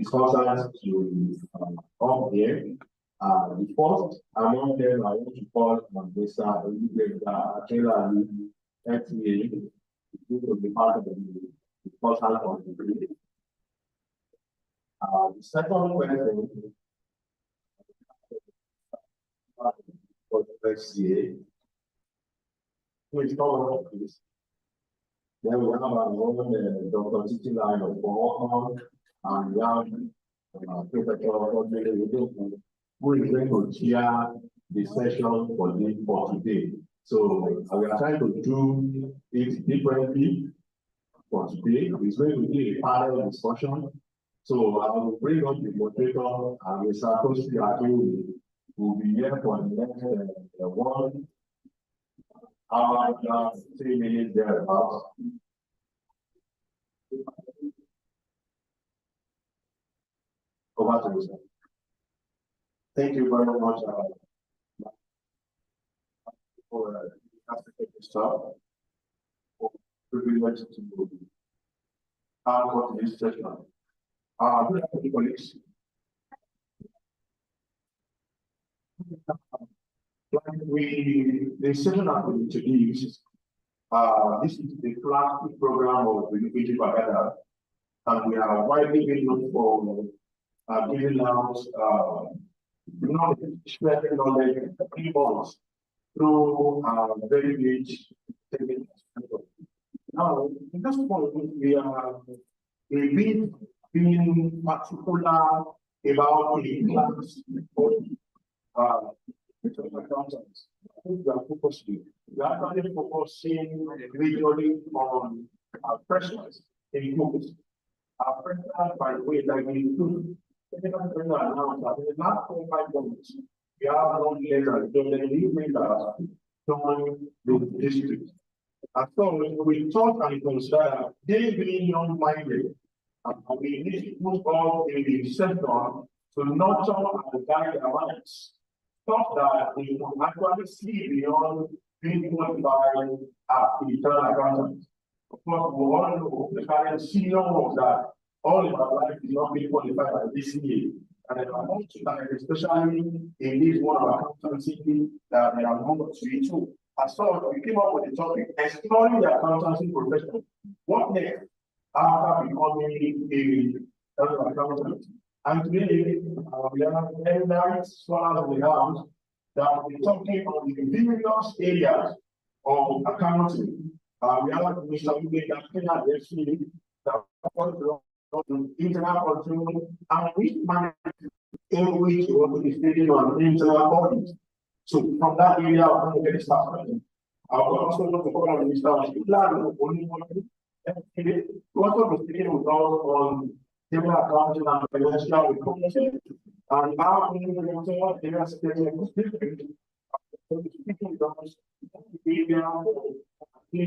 discussants to come here. The first among them, I want to call on Mr. Taylor, FTA, who will be part of the discussion on the grid. The second question for the FCA, who is called this. Then we have our own Dr. Titi Line of Bohol, and we have Professor who is going to chair the session for today. So we are trying to do it differently for today. It's going to be a panel discussion. So I will bring up the moderator, and Mr. Toshi Aki will be here for the next 1 hour plus 3 minutes thereabouts. Over to you, sir. Thank you very much for taking this talk. For privilege to go to this session. Good afternoon, colleagues. The session that we introduced, this is the flagship program of the Educative Agenda, and we are widely known for giving out sharing knowledge in 3 months through very rich techniques. Now, in this point, we are being particular about the class of accountants. We are focusing. We are actually focusing majorly on freshers in groups. Our freshers, by the way, like we do. In the last 5 months, we have known letters from the new members join the district. And so we thought and considered they being young-minded, and we need to put all in the center to nurture and guide their minds, so that they can actually see beyond being qualified as the internal accountant. Of course, we all know the current senior work that all in our life is not being qualified as this year. And I want to thank, especially in this one of accountancy that they are number 2 too. As so we came up with the topic, exploring the accountancy profession. What next after becoming a accountant? And today we have eminent scholars of the house that will be talking on the various areas of accounting. We have Mr. Ican that internal control and which manner in which you want to be stated on internal audit. So from that area, I'm going to get started. I will also want to call on Mr. Plan only one thing. We also be speaking with us on table accounting and financial reporting and how we will enter the area speaking with us behavior and the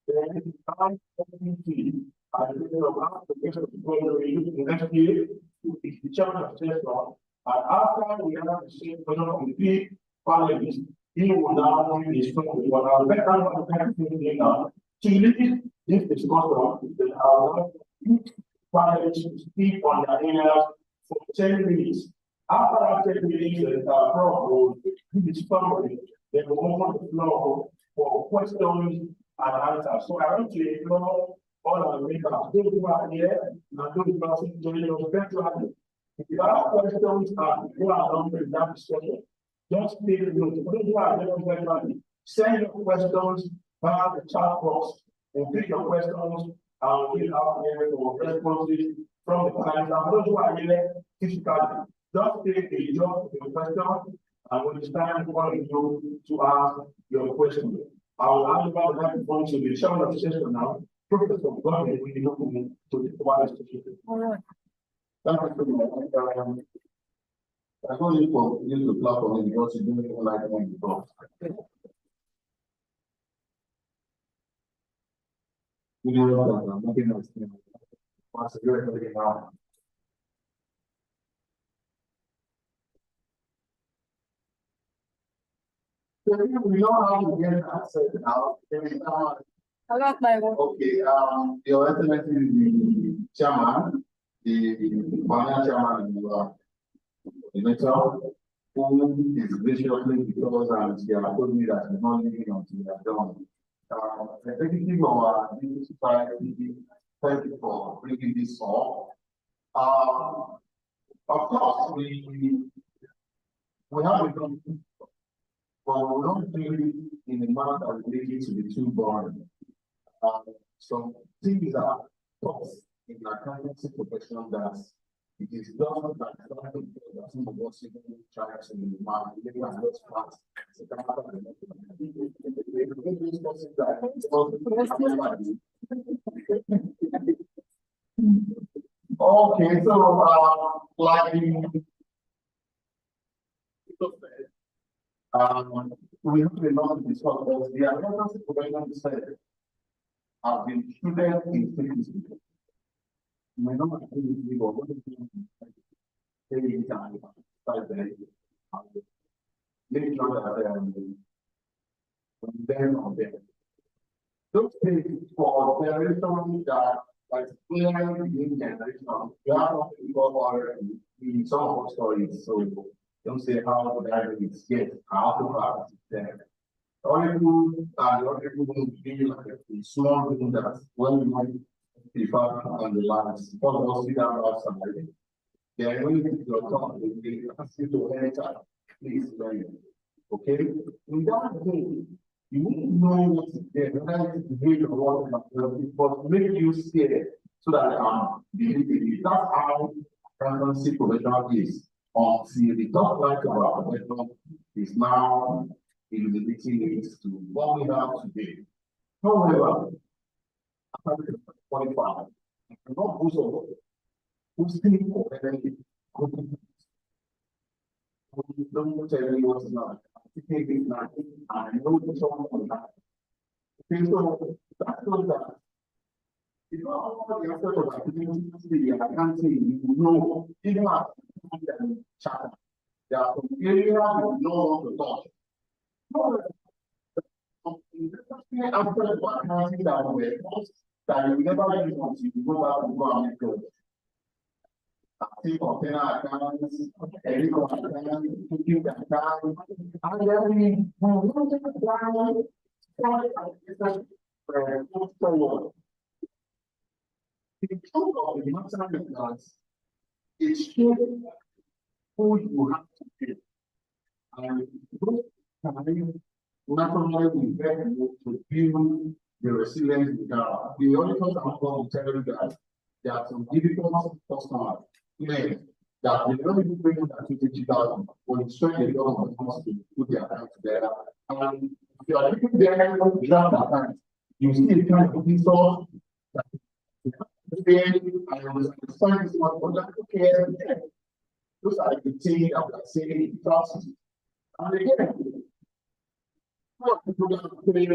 then time community and next year is the chairman of session. And after we have the same person of the panelists, he will now give his talk on our background of the country now. To limit this discussion, then I will each panelist to speak on their areas for 10 minutes. After that 10 minutes, Prof will give his summary, then we'll open the floor for questions and answers. So I want to ignore all our members, those who are here and those who are joining us virtually. If you have questions and go along with that discussion, just take a note. For those who are joining us virtually, send your questions via the chat box and pick your questions and we'll have here for responses from the panelists. And for those who are here physically, just take a job of your question and when it's time for you to ask your question. I will hand over the microphone to the chairman of the session now, Professor Godwin, who is looking to the wireless station. All right. Thank you very much. I don't need for you to clap on it because you didn't even like one before. You know that I'm not going to once again now. So we know how to get access now. Okay, Your Excellency, the chairman, the final chairman of the metro, who is graciously because she has told me that she's not leaving until we are done. Executive of our society, thank you for bringing this up. Of course, we have a committee, but we don't do it in a manner that will make it to be too boring. Some things are taught in accountancy profession that it is done by something that some of us even try to manipulate and not pass. Okay, so like we have a lot to discuss because the accountancy profession said have been students in secondary. May not have been legal, but they can start there. Make sure that then on them. Those things for generation that like clearly being generational, you have to go for in some of our stories. So don't say how that is yet, how to practice there. Only people and the other people will be like a small thing that when we might be far on the lines, all of us see that outside. Then when you get your tongue, they ask you to enter, please learn. Okay? In that way, you won't know what's there, whether it's great or what, but make you scared so that believe it. That's how accountancy professional is. Until the top line of our profession is now in the meeting to what we have today. However, after 45, not who's thinking of anything, don't tell me what's not. I think it's not, I know the song on that. Okay, so that's not that. It's not all the aspect of activity, I can't say you know, even after the chapter, there are some areas you know what to touch. After one counting that way, that you never use until you go back and go and make good. Active container accounts, every account, cooking account, and then we want to plan forward. The truth of the matter is that it shows who you have to be. And those times, naturally, we get to build the resilience in Ghana. The only thing I'm going to tell you that there are some difficult customers that they don't even bring that 20,000 when it's showing the government wants to put their account together. And if you are looking there, draft account, you see a kind of resource that and understand this one, but okay, those are the things that we are saying trust. And again, people don't pay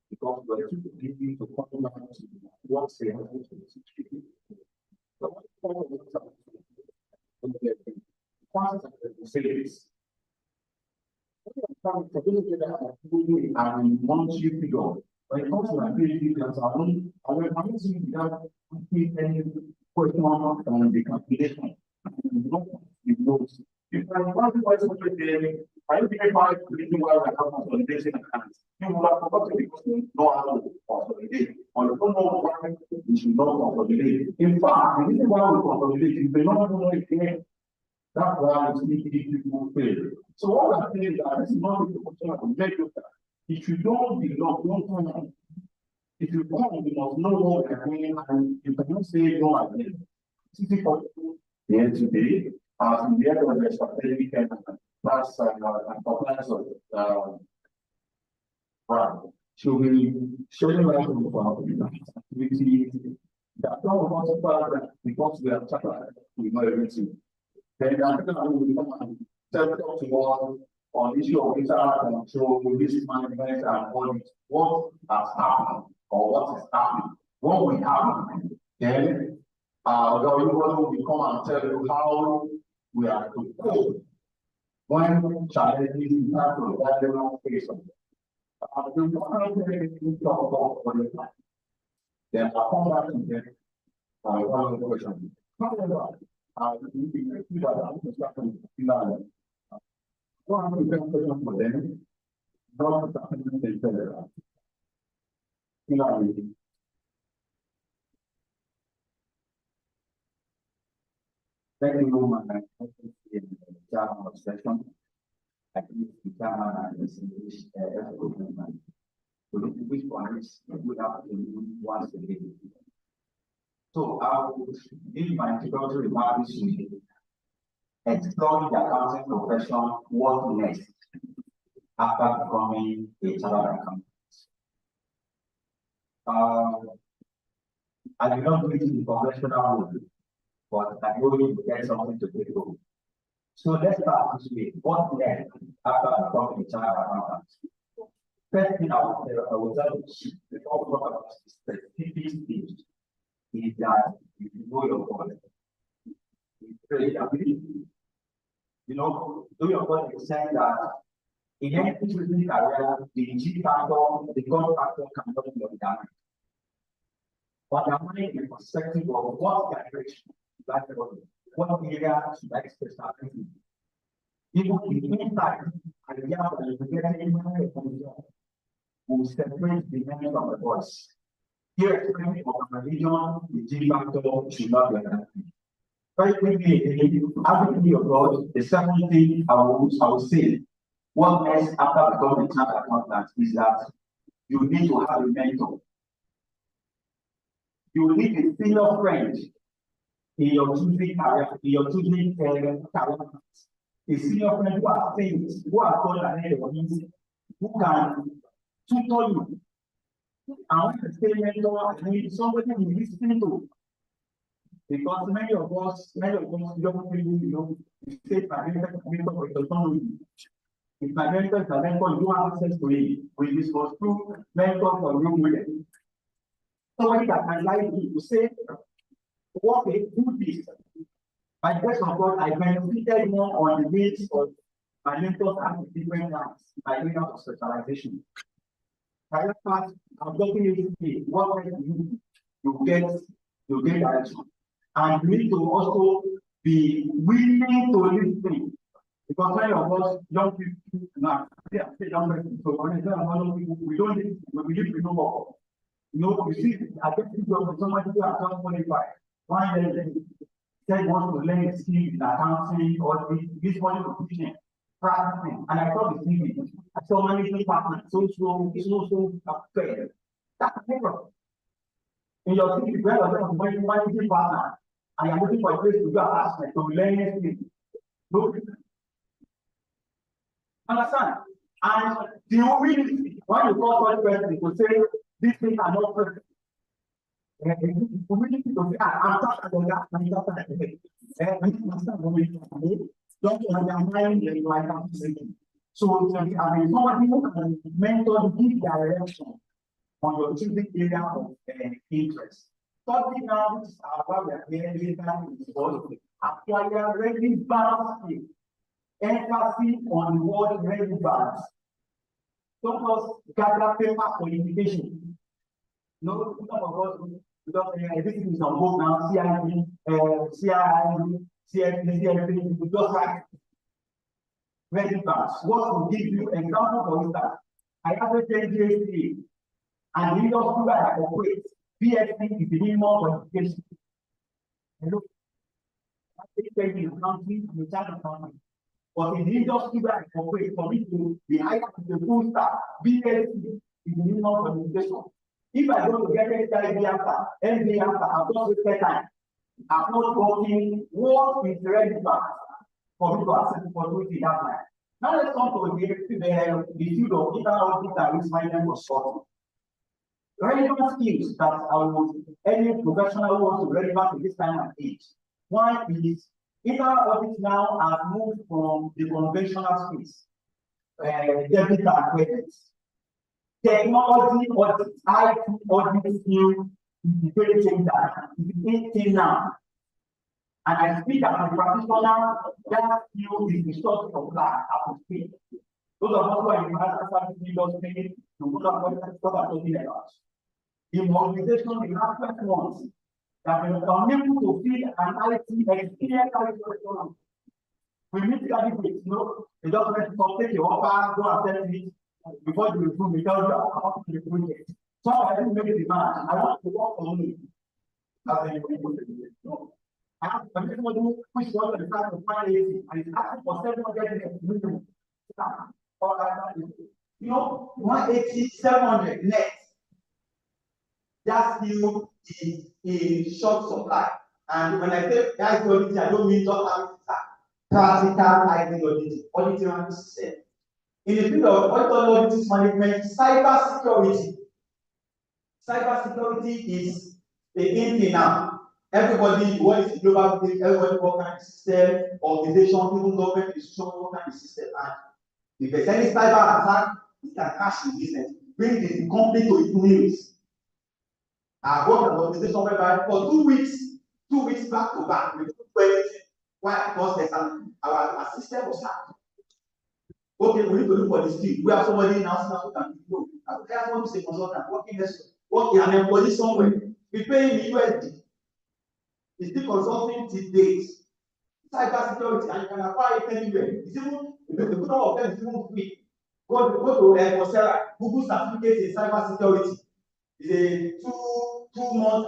because we are giving to come back to what they have to do. And monthly figure. When it comes to my figures, I don't see that any question on the calculation. If I want to buy something there, I will be able to reason why I have consolidation accounts. You will have forgotten because you know how to consolidate. On the phone, why you should not consolidate. In fact, the reason why we consolidate is they don't know it again. That's why we see people fail. So what I'm saying is that this is not the question of measure. If you don't belong, don't come on. If you come, you must know what you're doing, and you cannot say no again. This is for here today, as in the end of the strategic and class and compliance of brand. She will be showing light on activity that some of us are because we are chatting, we know everything. Then after that, we will come and tell to one on issue of internal control, risk management, and audit. What has happened or what is happening? What will happen? Then everyone will come and tell you how we are to cope One challenge is not to that level of face. Then I come back to them. One of the questions. However, you can see that I'm constructing Finland. One of the questions for them. Not something they said. Finland. Thank you, my session. I think the camera is English, which one is we have to do once a day. So I will give my introductory remarks to explore the accounting profession, what next after becoming a chartered accountant. I did not do it in the conventional way, but I know you get something to take over. So let's start this way. What next after becoming a chartered accountant? First thing I will tell you before we talk about the specific stage is that you know your God. You know, do your God in the sense that in any choosing career, the G factor, the God factor cannot be undermined. But undermining the perspective of what direction, what area should I express that in. Even the inside, and the other, you get any money from the job, will separate the meaning of the voice. Here, of a religion, the G factor should not be undermined. Very quickly, having your God, the second thing I will say, what next after becoming a chartered accountant is that you need to have a mentor. You need a senior friend in your choosing career, career. A senior friend who has things, who has gone ahead of you, who can tutor you. I want to say mentor, I need somebody who is listening to. Because many of us don't really, you say my mentor, but it does not know. If my mentor is a mentor, you have access to it. We discuss through mentors or new women. Somebody that can guide you to say, what they do this. By the grace of God, I benefited more on the needs of my mentors and different rounds by area of specialization. Career path, I'm talking you today. What you get direction. And you need to also be willing to listen. Because many of us young people now, we don't listen, we need to know more. You know, you see, I get people somebody who are just 25. One day they want to learn skill in accounting or this one to teaching, practicing. And I thought the same. I saw management partners, so fair. That's a problem. In your city, where you're managing partner, and you're looking for a place to do assessment to learn anything. No. Understand? And the humility, when you call such person to say, these things are not perfect. Humility to say, I'm talking about that, I'm talking about that. Don't undermine the right accusation. So, I mean, somebody who can mentor, give direction on your choosing area of interest. Study now, which is what we are hearing later, is also acquire relevant skill. Emphasis on the word relevance. Don't just gather paper qualification. No, some of us, because everything is on board now, CIP, we just write relevance. What will give you example for instance? I have a 10 and the industry where I operate, PhD is the minimum qualification. Hello? I take in accounting, and accounting. But in the industry where I operate, for me to be higher to the full stack, BSc is the minimum qualification. If I go to get MBA after, I've just wasted time. I'm not working what is relevant for me to access the opportunity that time. Now let's come to the field of internal audit and risk management consulting. Relevant skills that any professional wants to relevant to this time and age. One is internal audit now has moved from the conventional space, debit and credit. Technology audit, IT audit skill is very changed. It's 18 now. And I speak as a practitioner, that skill is the source of life as we speak. Those of us who are in the master service industry, to put up what I'm talking about. The mobilization in the last 12 months that we are unable to feed an IT experience curriculum. We need to have it, you know, they just let us take your offer, go and send it before the review, because you are about to review it. So I didn't make a demand. I want to work for me. As a no. I have somebody who is going to start to find it and is asking for 700 minimum. You know, 180, 700 net. That skill is in short supply. And when I say guys auditing, I don't mean just having practical auditing and system. In the field of auditing management, cybersecurity is the in thing now. Everybody, what is the global thing, everybody work on the system, organization, even government institution work on the system. And if there's any cyber attack, it can crash the business, bring the company to its knees. I worked at an organization whereby for 2 weeks back to back, we couldn't do anything. Why? Because there's our system was hacked. Okay, we need to look for the skill. We have somebody in our house who can do it. I have one to say consultant, working an employee somewhere. We pay him USD. He's still consulting till date. Cyber security, and you can acquire it anywhere. It's even the good one of them is even free. Go to Coursera, Google certificate in cyber security. It's a 2-month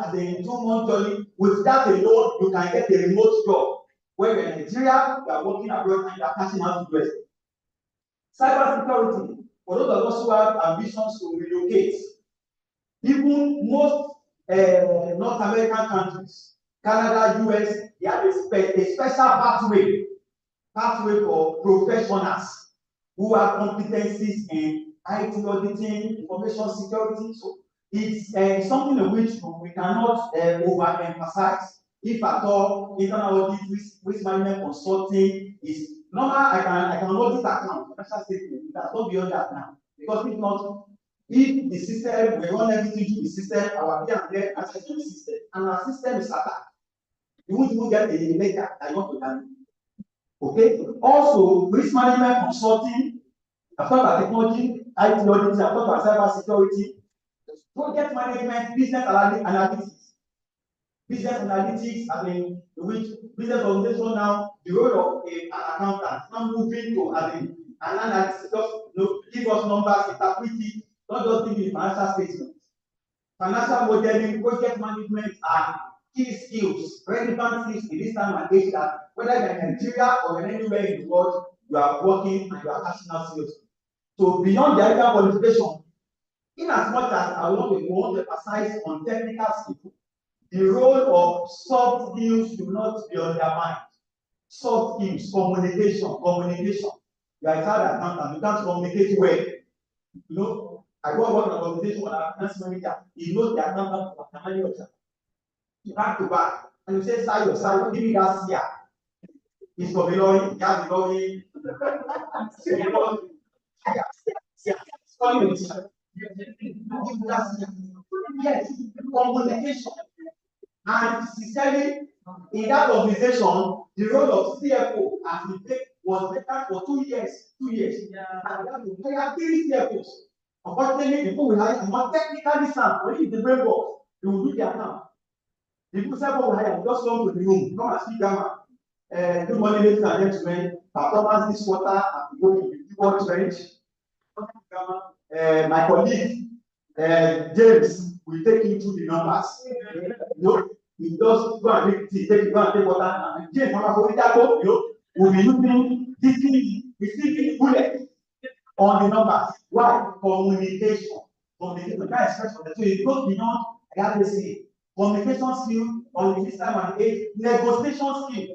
journey. With that alone, you can get a remote job. Where you're in Nigeria, you are working abroad and you are passing out to US. Cyber security, for those of us who have ambitions to relocate, even most North American countries, Canada, US, they have a special pathway for professionals who have competencies in IT auditing, information security. So it's something in which we cannot overemphasize. If at all, internal audit, risk management consulting is normal. I can audit account, financial statement. It has not beyond that now. Because if the system, we run everything through the system, our P&L access to the system, and our system is attacked, you won't even get a letter that you want to done. Okay? Also, risk management consulting, I've talked about technology, IT auditing, I've talked about cyber security, project management, business analytics. Business analytics, I mean, which business organization now, the role of an accountant, now moving to an analyst, just give us numbers, interpret it, not just give you financial statements. Financial modeling, project management are key skills, relevant skills in this time and age that whether you're in Nigeria or anywhere in the world, you are working and you are passing out skills. So beyond the actual qualification, in as much as I want to emphasize on technical skills, the role of soft skills should not be undermined. Soft skills, communication. You are a child accountant, you can't communicate well. You know, I go work in an organization with a finance manager. He knows the accountant for the manager. Back to back, and you say, "Sir, give me that SIA." He's from Illinois, he has Illinois. Yes, communication. And sincerely, in that organization, the role of CFO was vacant for 2 years. 2 years. Yeah. And we have 3 CFOs. Unfortunately, people will hire more technically sound. When it's the brain box, they will do their account. The people CFO will hire, just come to the room, come and speak grammar. Good morning, ladies and gentlemen. Performance this quarter, I'm going to the keyboard range. My colleague, James, will take you through the numbers. You just go and take water, and James, will be using receiving bullet on the numbers. Why? Communication. That is first of the so it goes beyond RDC. Communication skill on this time and age, negotiation skill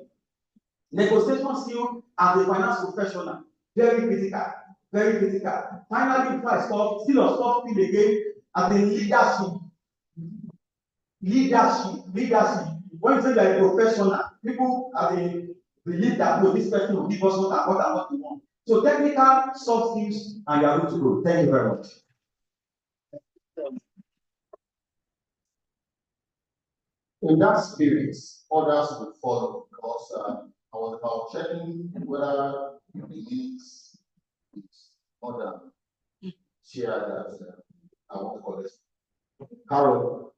as a finance professional, very critical. Finally, before I stop, still a soft skill again as a leadership. When you say that a professional, people believe that this person will give us what we want. So technical, soft skills, and you are good to go. Thank you very much. In that spirit, others will follow because I was about checking whether the links is other share that I want to call this. How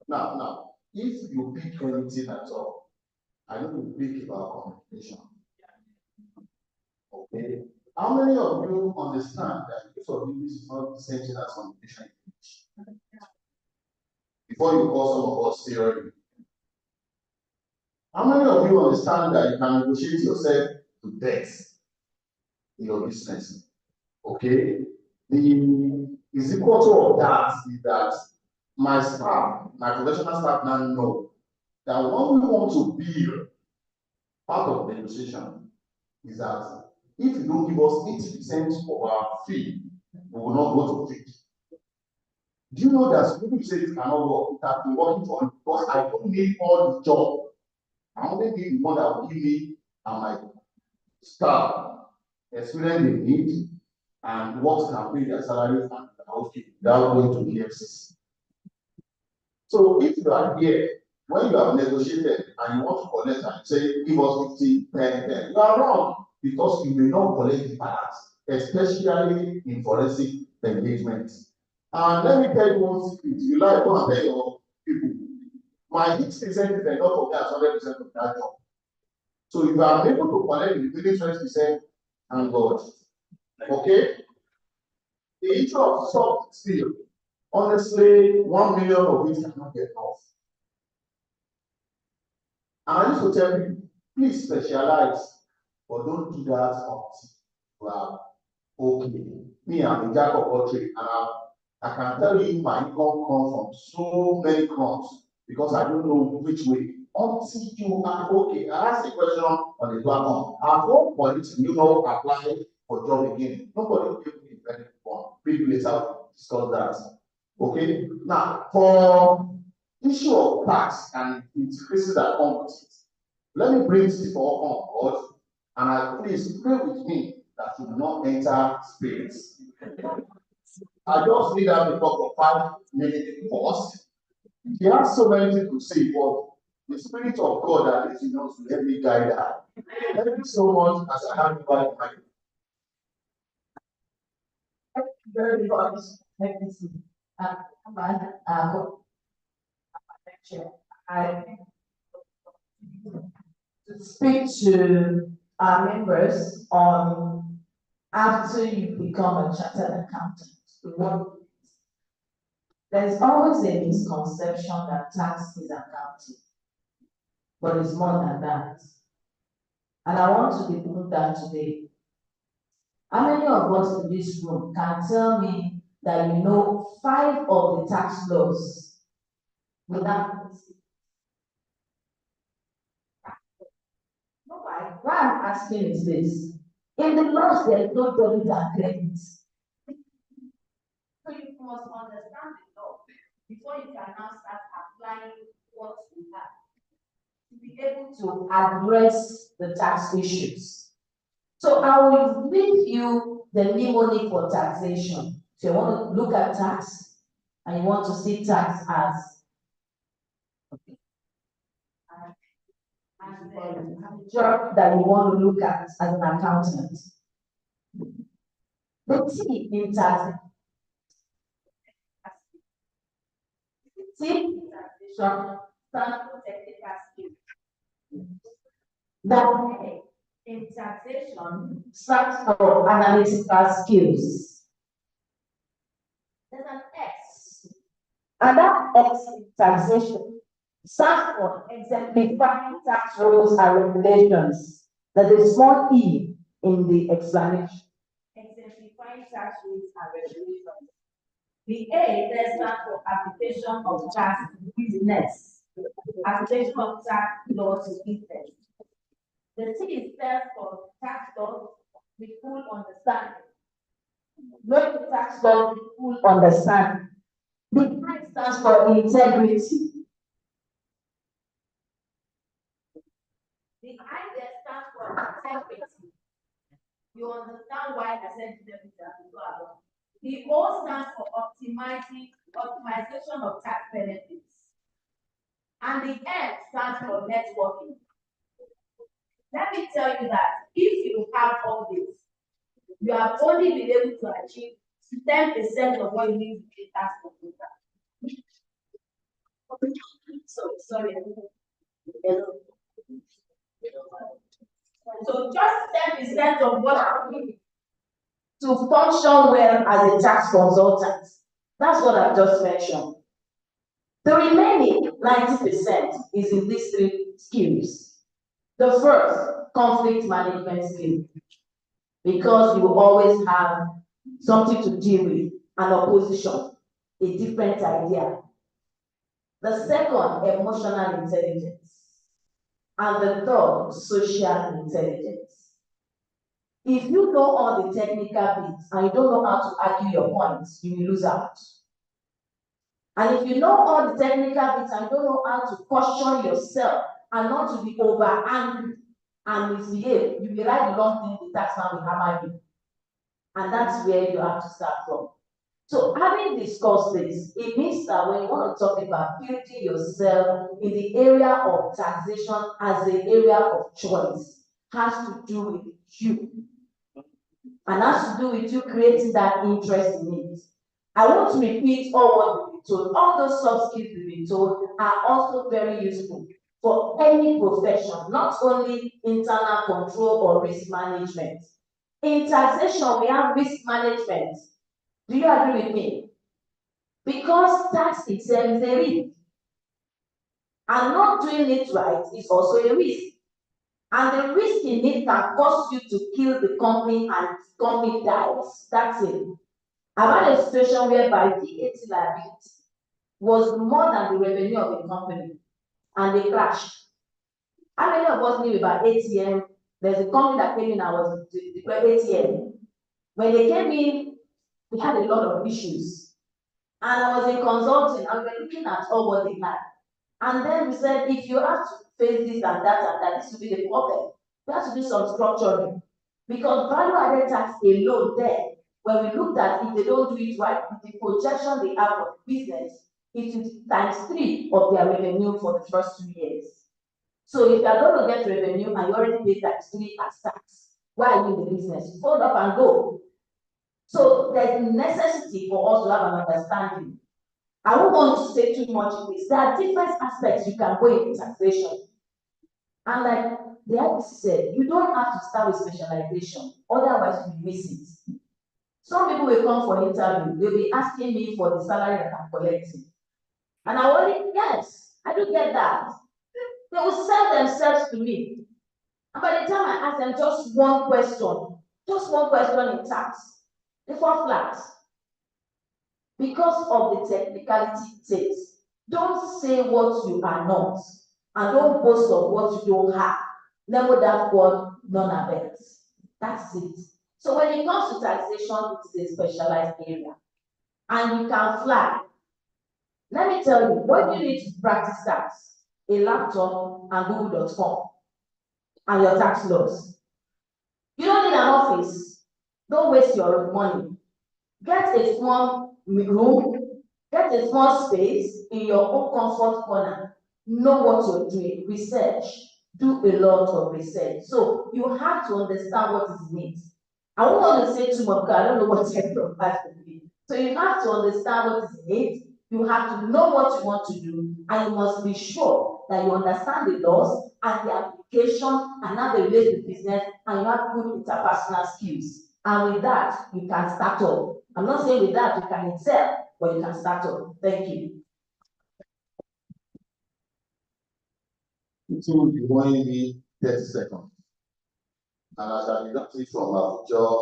now, if you pick anything at all, I know you pick about communication. Okay. How many of you understand that if of English is not the same thing as communication in English? Before you call some of us theory. How many of you understand that you can negotiate yourself to death in your business? Okay. The equal of that is that my staff, my professional staff now know that when we want to build part of the negotiation is that if you don't give us 80% of our fee, we will not go to fee. Do you know that some people say it cannot work? It has been working for me because I don't need all the job. I only need the one that will give me and my staff experience they need and what can pay their salary and okay, without going to the FCC. So if you are here, when you have negotiated and you want to collect and say, give us 50, 10, 10, you are wrong because you may not collect the balance, especially in forensic engagement. And let me tell you one secret. You like go and tell your people, my 6% is enough for me as 100% of that job. So if I am able to collect the remaining 20%, thank God. Okay? The issue of soft skill, honestly, 1 million of it cannot get enough. And I used to tell people, please specialize, but don't do that until you are okay. Me, I'm a jack of all trades, and I can tell you my income comes from so many crumbs because I don't know which way. Until you are okay. I asked a question on the platform. At what point you know apply for job again? Nobody gave me a very good one. Maybe later we'll discuss that. Okay. Now for issue of tax and increases that come with it. Let me bring this for on board, and I please pray with me that you will not enter spirits. I just need that to talk for 5 minutes for us. He has so many things to say, but the Spirit of God that is in us will let me guide that. Thank you so much as I have you by the mic. Thank you very much. Thank you. I to speak to our members on after you become a chartered accountant. There's always a misconception that tax is accounting, but it's more than that. And I want to debunk that today. How many of us in this room can tell me that you know 5 of the tax laws without? No, why I'm asking is this. In the laws, there's no debit and credit. So you must understand the law before you can now start applying what you have to be able to address the tax issues. So I will leave you the mnemonic for taxation. If you want to look at tax and you want to see tax as the job that you want to look at as an accountant. The T in tax. T in taxation stands for technical skills. That A in taxation stands for analytical skills. There's an X. And that X in taxation stands for exemplifying tax rules and regulations. There's a small E in the explanation. Exemplifying tax rules and regulations. The A there stands for application of tax business. Application of tax law to business. The T stands for tax law with full understanding. When the tax law with full understanding. The I stands for integrity. The I there stands for integrity. You understand why I said integrity as we go along. The O stands for optimization of tax benefits. And the N stands for networking. Let me tell you that if you have all this, you have only been able to achieve 10% of what you need to be tax proposal. Sorry. So just 10% of what I need to function well as a tax consultant. That's what I've just mentioned. The remaining 90% is in these three skills. The first, conflict management skill, because you will always have something to deal with, an opposition, a different idea. The second, emotional intelligence. And the third, social intelligence. If you know all the technical bits and you don't know how to argue your points, you will lose out. And if you know all the technical bits and you don't know how to caution yourself and not to be over angry and misbehave, you will write the wrong thing, the tax man will hammer you. And that's where you have to start from. So having discussed this, it means that when you want to talk about building yourself in the area of taxation as an area of choice, has to do with you. And has to do with you creating that interest in it. I want to repeat all what we've been told. All those soft skills we've been told are also very useful for any profession, not only internal control or risk management. In taxation, we have risk management. Do you agree with me? Because tax itself is a risk. And not doing it right is also a risk. And the risk in it can cause you to kill the company and the company dies. That's it. I've had a situation whereby VAT liability was more than the revenue of the company and they crashed. How many of us knew about ATM? There's a company that came in and was declared ATM. When they came in, we had a lot of issues. And I was in consulting and we were looking at all what they had. And then we said, if you have to face this and that, this will be the problem. We have to do some structuring. Because value added tax alone there, when we looked at if they don't do it right, with the projection they have for the business, it is ×3 of their revenue for the first 2 years. So if you are going to get revenue and you already pay ×3 as tax, why are you in the business? Fold up and go. So there's necessity for us to have an understanding. I don't want to say too much in this. There are different aspects you can go in taxation. And like the IPC said, you don't have to start with specialization, otherwise you miss it. Some people will come for interview, they'll be asking me for the salary that I'm collecting. And I will, yes, I do get that. They will sell themselves to me. And by the time I ask them just one question in tax, they fall flat. Because of the technicality it takes. Don't say what you are not, and don't boast of what you don't have. Never that word, none of it. That's it. So when it comes to taxation, it is a specialized area. And you can fly. Let me tell you, what you need to practice tax, a laptop and google.com and your tax laws. You don't need an office. Don't waste your money. Get a small room, get a small space in your own comfort corner. Know what you're doing. Research. Do a lot of research. So you have to understand what is in it. I don't want to say too much because I don't know what type of advice to be. So you have to understand what is in it. You have to know what you want to do, and you must be sure that you understand the laws and the application and how they relate to business, and you have good interpersonal skills. And with that, you can start up. I'm not saying with that you can excel, but you can start up. Thank you. So you only need 30 seconds. And as I deduct it from our future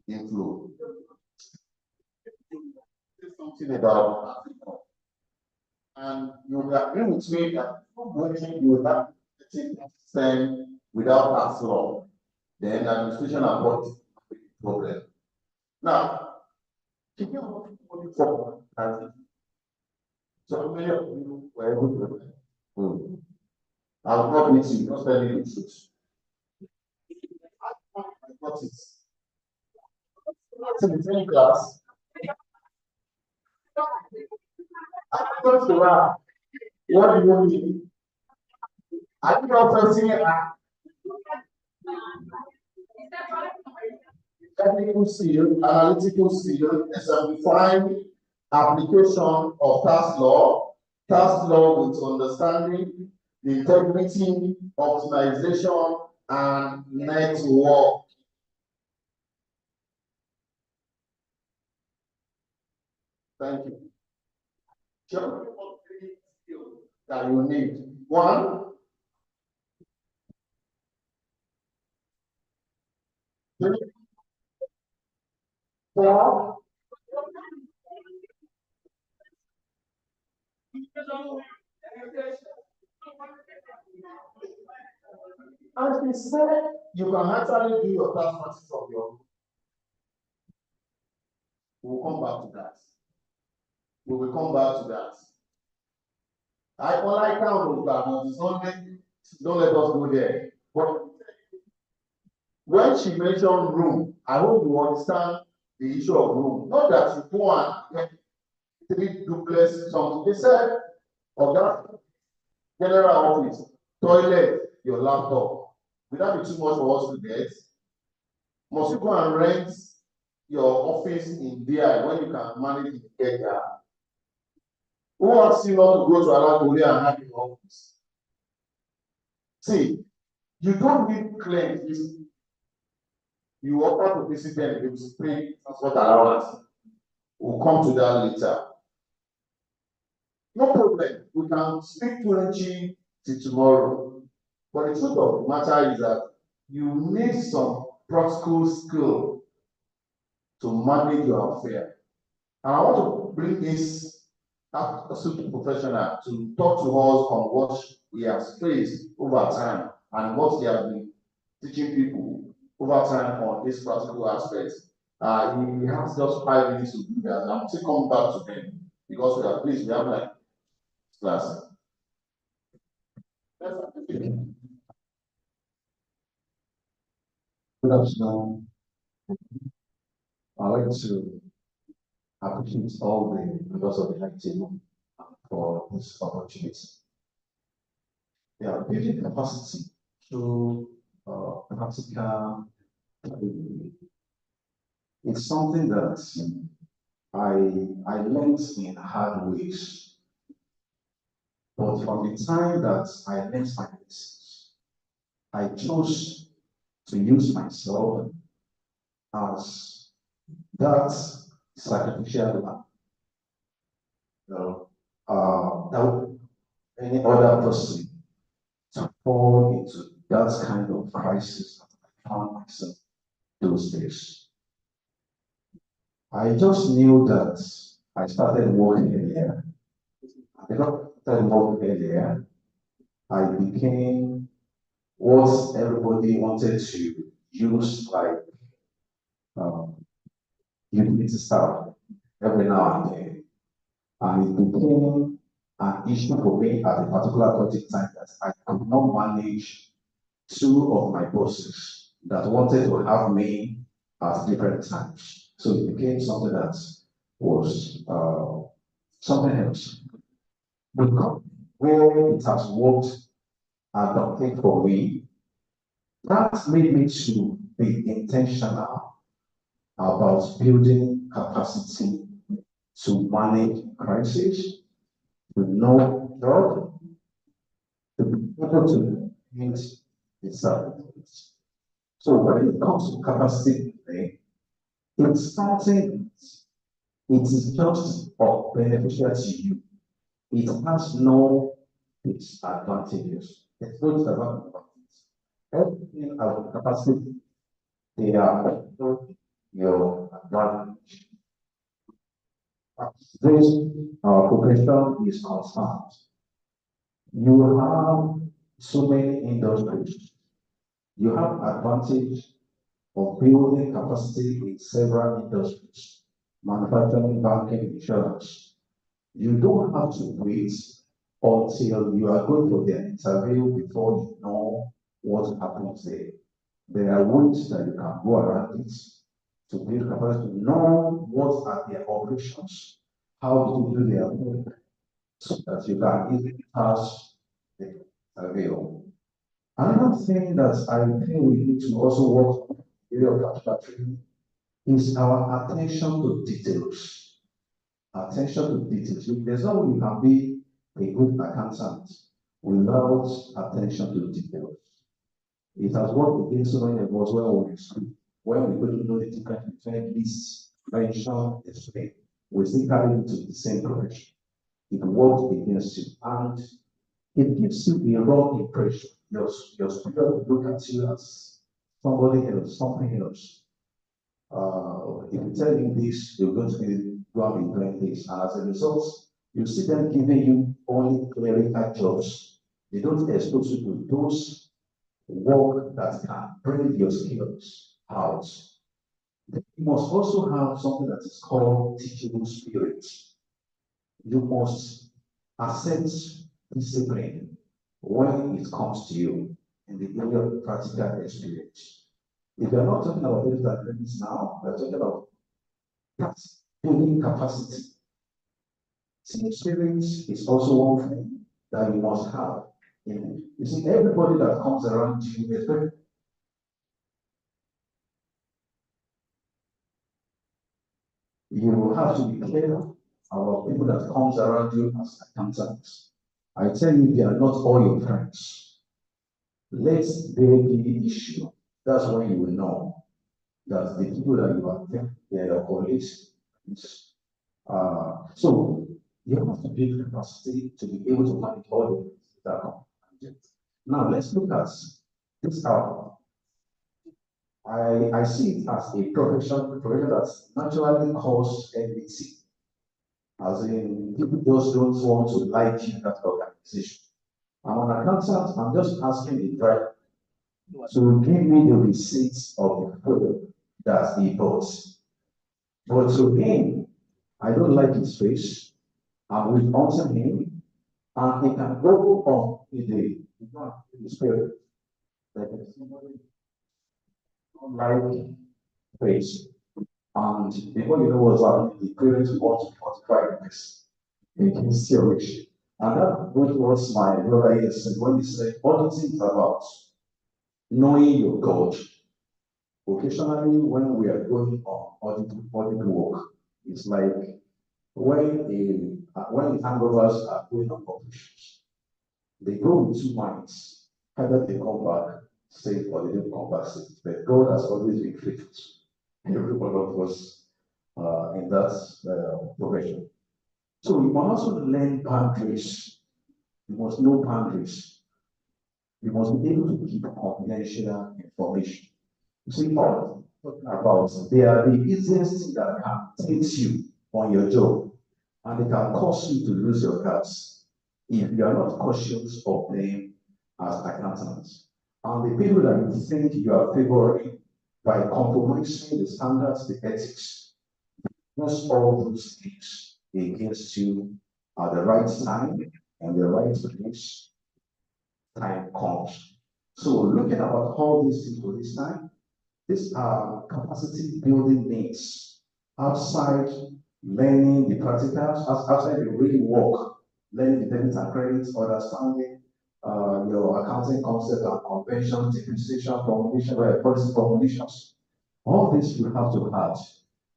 inflow, something about Africa. And you will agree with me that when you will have 30% without tax law, then administration avoids the problem. Now, can you only for so many of you were able to I will not meet you, not tell you the truth. I got it. In the same class, I want to laugh. What do you mean? I think also see technical skill, analytical skill, exemplifying application of task law with understanding the integrity, optimization, and network. Thank you. Just three skills that you need. One, three, four. As we said, you can actually do your task practice of your own. We'll come back to that. We will come back to that. I like how but it's not don't let us go there. But when she mentioned room, I hope you understand the issue of room. Not that you go and get three duplex something. They said, or that general office, toilet, your laptop. Will that be too much for us to get? Must you go and rent your office in there when you can manage it get there? Who wants you not to go to Alakole and have your office? See, you don't need claims. You offer to visit them, they will pay transport allowance. We'll come to that later. No problem. We can speak fluently till tomorrow. But the truth of the matter is that you need some practical skill to manage your affair. And I want to bring this super professional to talk to us on what he has faced over time and what he has been teaching people over time on this practical aspect. He has just 5 minutes to do that. I'm still coming back to him because we are pleased. We have like class. Good afternoon. I'd like to appreciate all the members of the high table for this opportunity. Yeah, building capacity through practical training. It's something that I learned in hard ways. But from the time that I learned my lessons, I chose to use myself as that sacrificial lamb. That any other person to fall into that kind of crisis that I found myself those days. I just knew that I started working earlier. Because I started working earlier, I became what everybody wanted to use like utility staff every now and then. And it became an issue for me at a particular point in time that I could not manage two of my bosses that wanted to have me at different times. So it became something that was something else. But where it has worked adopting for me, that made me to be intentional about building capacity to manage crisis, to know God, to be able to meet the challenges. So when it comes to capacity building, it's something it is just beneficial to you. It has no disadvantages. It's no disadvantages. Everything about capacity, they are your advantage. This profession is concerned. You have so many industries. You have advantage of building capacity in several industries, manufacturing, banking, insurance. You don't have to wait until you are going for the interview before you know what happens there. There are ways that you can go around it to build capacity, know what are their operations, how to do their work so that you can easily pass the surveil. Another thing that I think we need to also work on in the area of manufacturing is our attention to details. Attention to details. There's no way you can be a good accountant without attention to details. It has worked against so many of us when we were in school. When we couldn't know the difference between list, mention, explain, we still carry it to the same direction. It worked against you, and it gives you a wrong impression. Your superior will look at you as somebody else, something else. If you tell him this, you're going to be go and be doing this, and as a result, you see them giving you only clerical jobs. They don't expose you to those work that can bring your skills out. You must also have something that is called teachable spirit. You must accept discipline when it comes to you in the area of practical experience. If you're not talking about those academics now, we're talking about building capacity. Team spirit is also one thing that you must have. You see, everybody that comes around you is very. You will have to be careful about people that comes around you as accountants. I tell you, they are not all your friends. Let there be the issue. That's when you will know that the people that you are there, they are your colleagues. So you have to build capacity to be able to manage all the things that come. Now let's look at this out. I see it as a profession that naturally causes enmity. As in, people just don't want to like you in that organization. I'm an accountant, I'm just asking the driver to give me the receipts of the food that he bought. But to him, I don't like his face. I will answer him, and he can go on in the spirit. Like somebody don't like face. And before you know what's happening, the parents want to fortify this against your wish. And that was my brother yesterday when he said, auditing is about knowing your God. Occasionally, when we are going on audit work, it's like when the handovers are going on operations, they go with two minds. Either they come back safe or they don't come back safe. But God has always been faithful. Every one of us in that profession. So you must also learn boundaries. You must know boundaries. You must be able to keep confidential information. You see, all talking about they are the easiest thing that can take you on your job, and it can cause you to lose your jobs if you are not cautious of them as accountants. And the people that you think you are favoring by compromising the standards, the ethics, use all those things against you at the right time and the right place. Time comes. So looking at all these things for this time, these are capacity building needs outside learning the practicals, outside the real work, learning the debits and credits, understanding your accounting concept and convention, depreciation, formulation, policy formulations. All this you have to add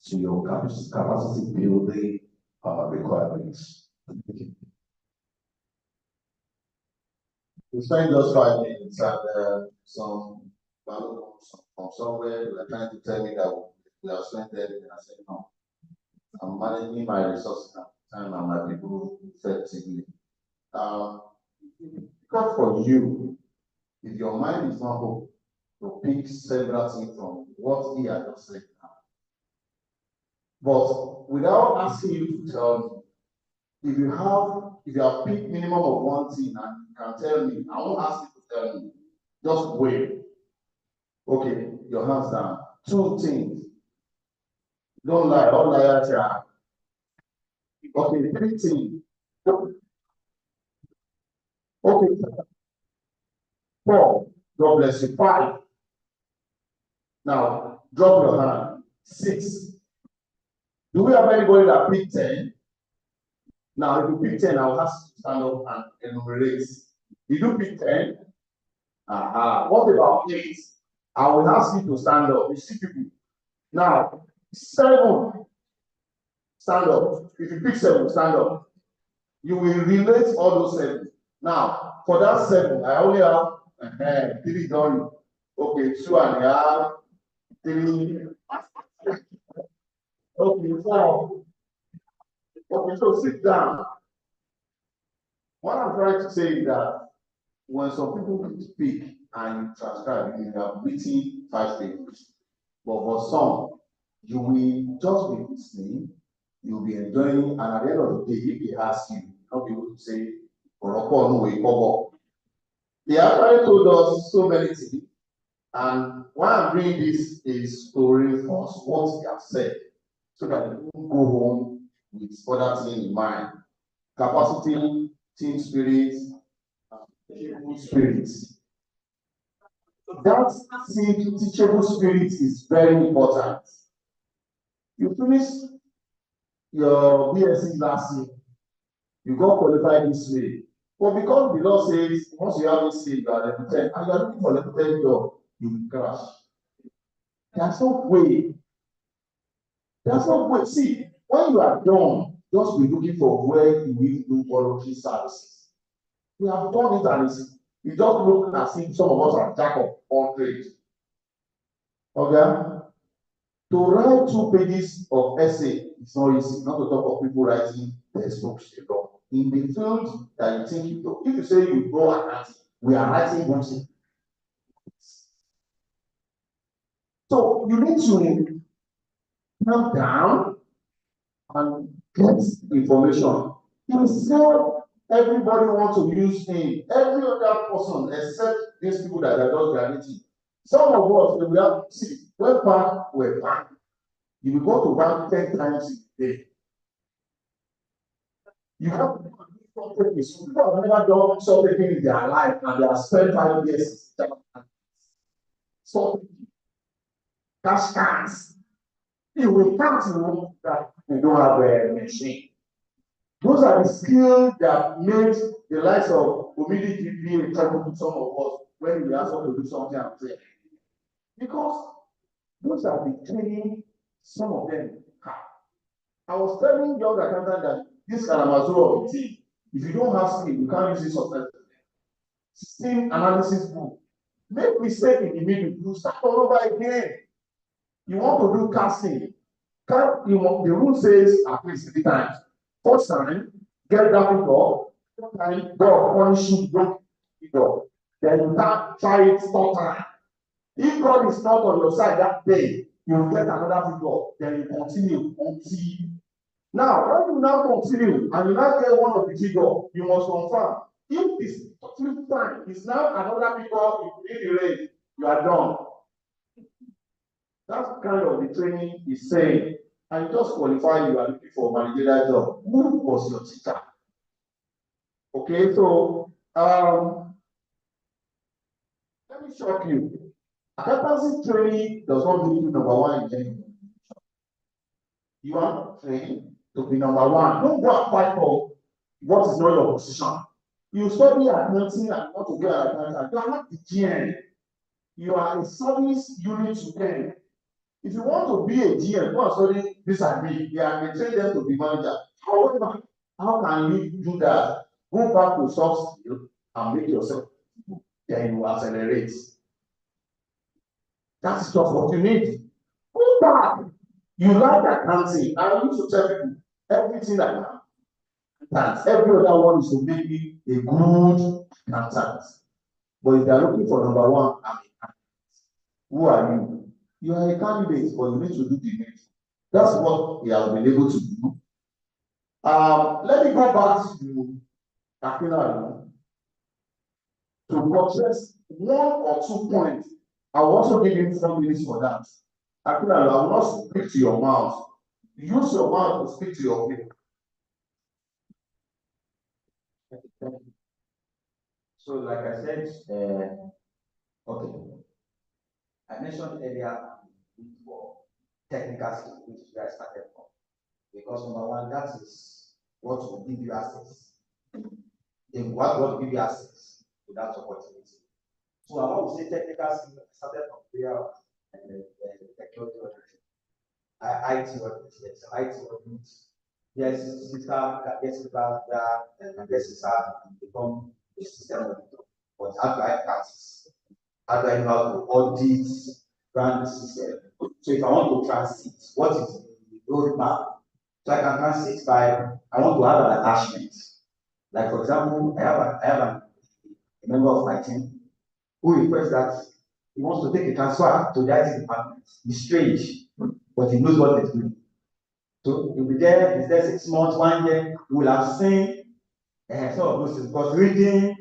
to your capacity building requirements. We spent those 5 minutes and some from somewhere were trying to tell me that we have spent everything. I said, no. I'm managing my resources at the time and my people effectively. Because for you, if your mind is not open to pick several things from what he had just said now, but without asking you to tell me, if you have picked minimum of one thing and you can tell me, I won't ask you to tell me, just wait. Okay, your hands down. 2 things. Don't lie, don't lie at your. Okay, 3 things. Okay. 4. God bless you. 5. Now, drop your hand. 6. Do we have anybody that picked 10? Now, if you pick 10, I'll ask you to stand up and enumerate. Did you pick 10? What about 8? I will ask you to stand up. You see people. Now, 7, stand up. If you pick 7, stand up. You will relate all those 7. Now, for that 7, I only have 3 done. Okay, 2 and a half, 3. Okay, 4. Okay, so sit down. What I'm trying to say is that when some people speak and transcribe, you have written 5 pages. But for some, you will just be listening, you'll be enjoying, and at the end of the day, if they ask you, you'll not be able to say, no way, cover. They actually told us so many things, and why I'm doing this is to reinforce what they have said, so that you won't go home with other things in mind. Capacity, team spirit, teachable spirit. That teachable spirit is very important. You finish your BSc last year, you got qualified this way. But because the law says once you have this you are level 10, and you are looking for level 10 job, you will crash. There's no way. There's no way. See, when you are done, just be looking for where you will do voluntary services. We have done it and it just look as if some of us are jack of all trades. Okay? To write 2 pages of essay is not easy, not to talk of people writing textbooks alone. In the field that you think you know, if you say you know accounting, we are writing books. So you need to calm down and get information. Instead, everybody wants to use him. Every other person except these people that are just graduating. Some of us, we have see, when back, we're back. You will go to bank 10 times a day. You have to do something. People have never done something in their life and they have spent 5 years. So, cash cards. You will count that you don't have a machine. Those are the skills that made the likes of immediately be a trouble to some of us when we ask them to do something and say. Because those are the training some of them have. I was telling young accountant that this Kalamazoo of the team, if you don't have skill, you can't use it successfully. System analysis book. Make mistake in the middle, you start all over again. You want to do casting. The rule says at least 3 times. First time, get that figure. Second time, God punish you, break figure. Then you can't try it 4 times. If God is not on your side that day, you will get another figure. Then you continue until. Now, when you now continue and you now get one of the figure, you must confirm. If this 5th time is now another figure, if you need the rate, you are done. That's kind of the training is saying. And you just qualify, you are looking for a managerial job. Who was your teacher? Okay, so let me shock you. Accountancy training does not make you number 1 in anything. You are not trained to be number 1. Don't go and fight for what is not your position. You study accounting and want to be an accountant. You are not the GM. You are a service unit to them. If you want to be a GM, go and study this and me. They are train them to be manager. However, how can you do that? Go back to soft skill and make yourself. Then you accelerate. That's just what you need. Go back. You like accounting. I used to tell people everything I have. That every other one is to make me a good accountant. But if they are looking for number 1, I'm a candidate. Who are you? You are a candidate, but you need to do the next. That's what we have been able to do. Let me go back to Aquila to address 1 or 2 points. I will also give you 4 minutes for that. Aquila, I will not speak to your mouth. Use your mouth to speak to your people. So, like I said, okay, I mentioned earlier for technical skills, which is where I started from. Because number 1, that is what will give you access? Then what will give you access to that opportunity? So I want to say technical skills started from there and technology. IT audit, yes, IT audit. Yes, sister, yes, sister, and yes, sister, become a system auditor. But how do I practice? How do I know how to audit, run the system? So if I want to transit, what is the roadmap? So I can transit by, I want to have an attachment. Like for example, I have a member of my team who requests that he wants to take a transfer to the IT department. It's strange, but he knows what he's doing. So he'll be there, he's there 6 months, 1 year, you will have seen some of those things. Because reading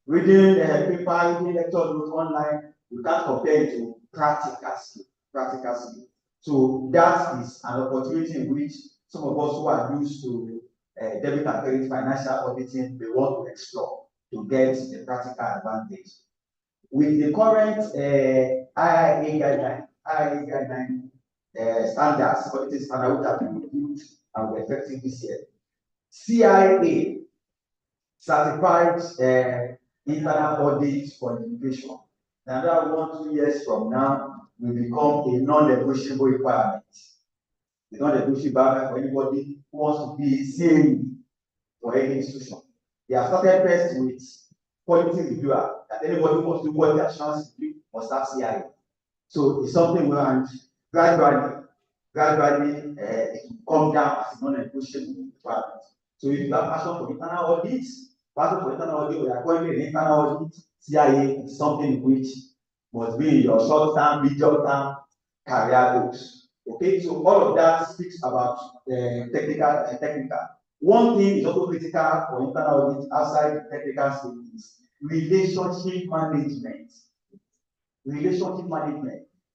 paper, reading lecture notes online, you can't compare it to practical skill. So that is an opportunity in which some of us who are used to debit and credit financial auditing, they want to explore to get the practical advantage. With the current IIA guideline standards, auditing standards which have been reviewed and were effective this year, CIA certified internal audit qualification. Another 1-2 years from now will become a non-negotiable requirement. A non-negotiable requirement for anybody who wants to be a CAE for any institution. They have started first with quality reviewer, that anybody who wants to do quality assurance review must have CIA. So it's something we want gradually it will come down as a non-negotiable requirement. So if you have passion for internal audits, we are calling it internal audit. CIA is something which must be in your short-term, medium-term career goals. Okay, so all of that speaks about technical. One thing is also critical for internal audit outside the technical skills: relationship management.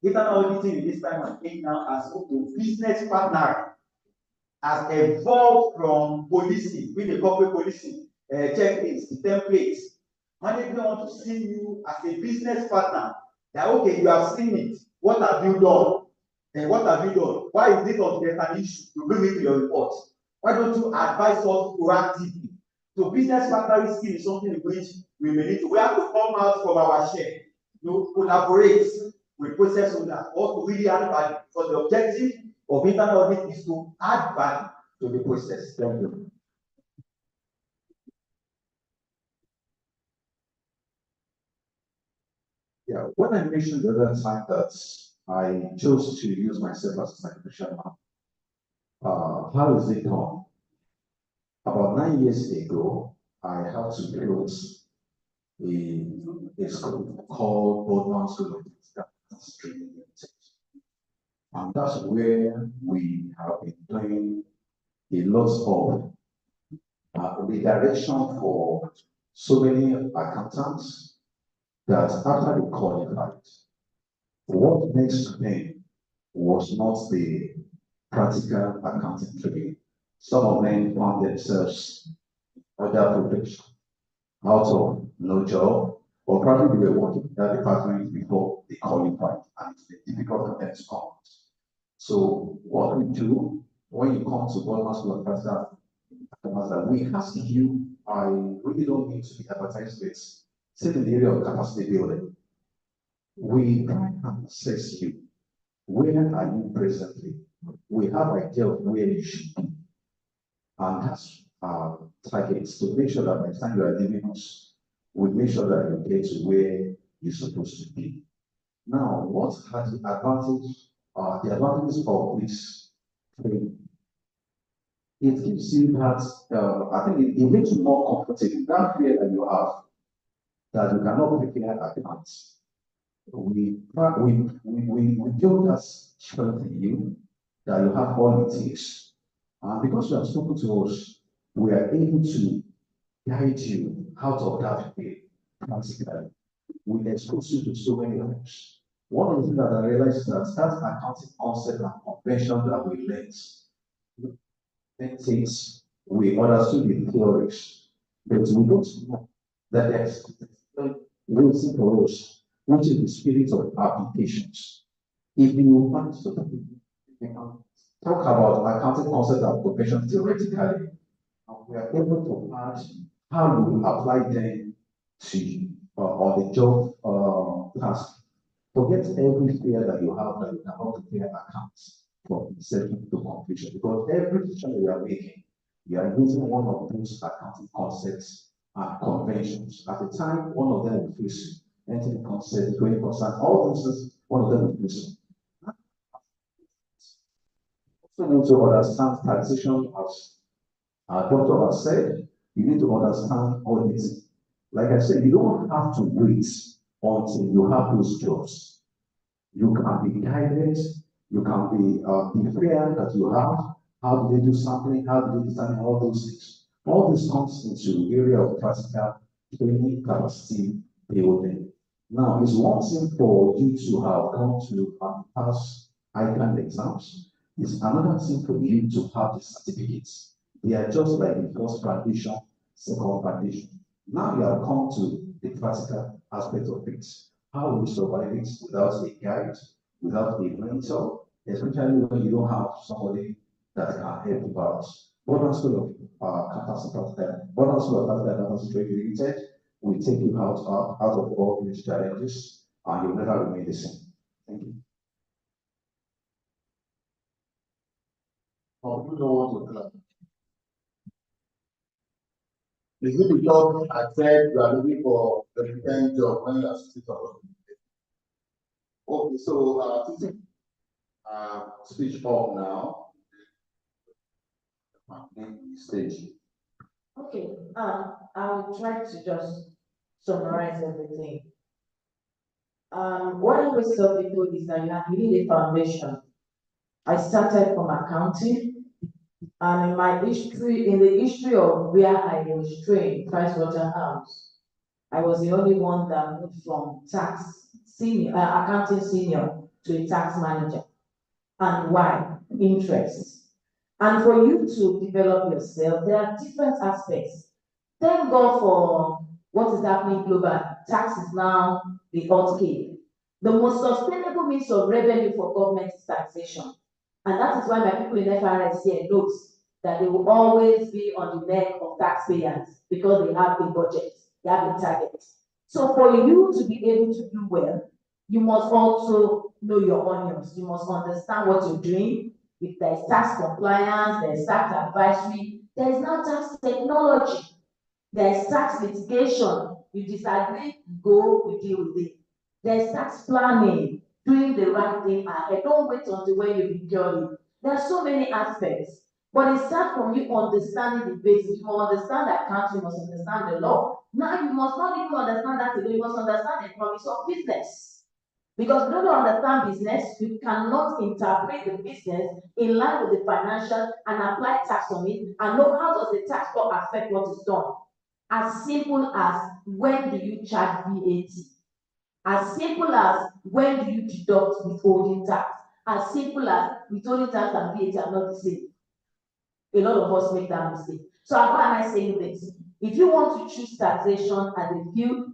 Internal auditing in this time and age now has moved to business partnering, has evolved from policing, being a corporate policing, checklists, templates. Management want to see you as a business partner. That okay, you have seen it. What have you done? And what have you done? Why is it on there's an issue? You bring it to your report. Why don't you advise us proactively? So business partnering skill is something in which we may need to. We have to come out from our share. You collaborate with process owners or to really add value. Because the objective of internal audit is to add value to the process. Thank you. Yeah, when I mentioned the other time that I chose to use myself as a sacrificial lamb, how is it done? About 9 years ago, I had to close a school called Boardman School of Training. And that's where we have been doing a lot of redirection for so many accountants that after they qualified, what next to them was not the practical accounting training. Some of them found themselves other profession out of no job, or probably they were working in that department before they qualified, and it's difficult for them to come. So what we do when you come to Boardman School of Practical, that we ask you, I really don't need to be advertised with, sit in the area of capacity building. We try and assess you. Where are you presently? We have an idea of where you should be. And that's our targets to make sure that by the time you are leaving us, we make sure that you get to where you're supposed to be. Now, what has the advantages of this training? It gives you that, I think it makes you more comfortable. That fear that you have, that you cannot prepare accounts. We build that strength in you, that you have all it takes. And because you have spoken to us, we are able to guide you out of that fear practically. We expose you to so many others. One of the things that I realized is that accounting concept and convention that we learned, things we understood in theories, but we don't know that there's waiting for us, which is the spirit of applications. If you want to talk about accounting concept and convention theoretically, we are able to add how you will apply them to on the job task. Forget every fear that you have that you cannot prepare accounts from inception to completion, because every decision you are making, you are using one of those accounting concepts and conventions. At the time, one of them will face you. Entity concept, going concern, all those things, one of them will face you. So need to understand taxation as our doctor has said, you need to understand auditing. Like I said, you don't have to wait until you have those jobs. You can be guided, you can be the fear that you have. How do they do something? How do they determine all those things? All this comes into the area of practical training, capacity building. Now, it's one thing for you to have gone to pass Ican exams. It's another thing for you to have the certificates. They are just like the first foundation, second foundation. Now you have come to the practical aspect of it. How will you survive it without a guide, without a mentor, especially when you don't have somebody that can help you out? Modern School of Modern School of Capacity Training Limited will take you out of all these challenges, and you'll never remain the same. Thank you. Or you don't want to clap? Is it because I said you are looking for a different job when you are supposed to? Okay, so speech up now. Stage. Okay, I will try to just summarize everything. What I always tell people is that you need a foundation. I started from accounting, and in the history of where I was trained, Pricewaterhouse, I was the only one that moved from accounting senior to a tax manager. And why? Interest. And for you to develop yourself, there are different aspects. Thank God for what is happening globally. Tax is now the hot cake. The most sustainable means of revenue for government is taxation. And that is why my people in FRS here knows that they will always be on the neck of taxpayers because they have a budget, they have a target. So for you to be able to do well, you must also know your onions. You must understand what you're doing. If there's tax compliance, there's tax advisory, there's now tax technology, there's tax litigation. You disagree, you go, you deal with it. There's tax planning, doing the right thing ahead. Don't wait until when you become it. There are so many aspects. But it starts from you understanding the basics. You must understand accounting, you must understand the law. Now you must not even understand that alone, you must understand the economics of business. Because if you don't understand business, you cannot interpret the business in line with the financial and apply tax on it and know how does the tax law affect what is done. As simple as when do you charge VAT? As simple as when do you deduct withholding tax? As simple as withholding tax and VAT are not the same. A lot of us make that mistake. So why am I saying this? If you want to choose taxation as a field,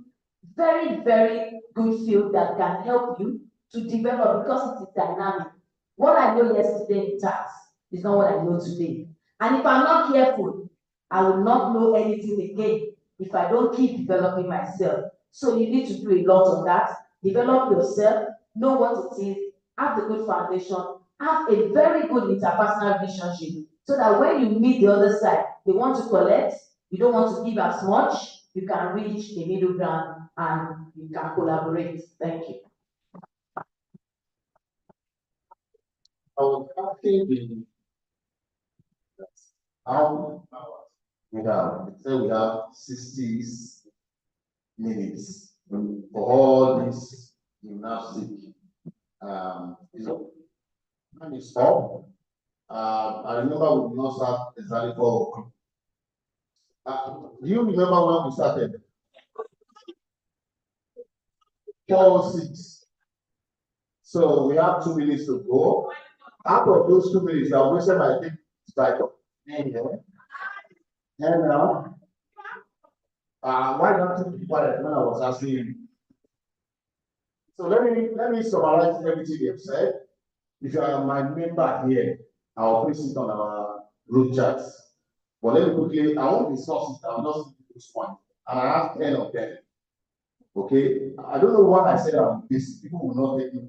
very, very good field that can help you to develop because it is dynamic. What I know yesterday in tax is not what I know today. And if I'm not careful, I will not know anything again if I don't keep developing myself. So you need to do a lot of that. Develop yourself, know what it is, have the good foundation, have a very good interpersonal relationship so that when you meet the other side, they want to collect, you don't want to give as much, you can reach a middle ground and you can collaborate. Thank you. I was asking the how we have 60 minutes for all this gymnastic. And it's up. I remember we did not start exactly 4 o'clock. Do you remember when we started? 4:06. So we have 2 minutes to go. Out of those 2 minutes, I wasted my thing strike up. And now, why don't you be quiet when I was asking you? So let me summarize everything you have said. If you are my member here, I'll place it on our group chats. But let me quickly, I want the sources, I will just give this one. And I have 10 of them. Okay, I don't know why I said I'm busy. People will not take it.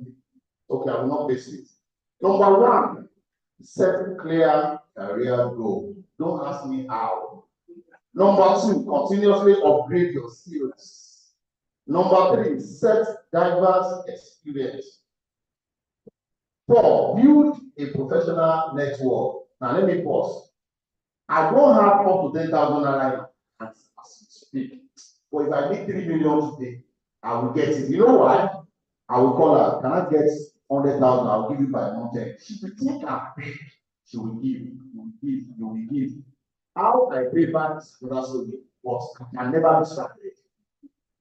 Okay, I will not base it. Number one, set clear career goal. Don't ask me how. Number two, continuously upgrade your skills. Number three, set diverse experience. 4, build a professional network. Now let me pause. I don't have up to 10,000 naira as we speak. But if I need 3 million today, I will get it. You know why? I will call her. Can I get 100,000? I'll give you by month. She will take her pay. She will give. You will give. You will give. How I pay back is another story, but I can never be stranded.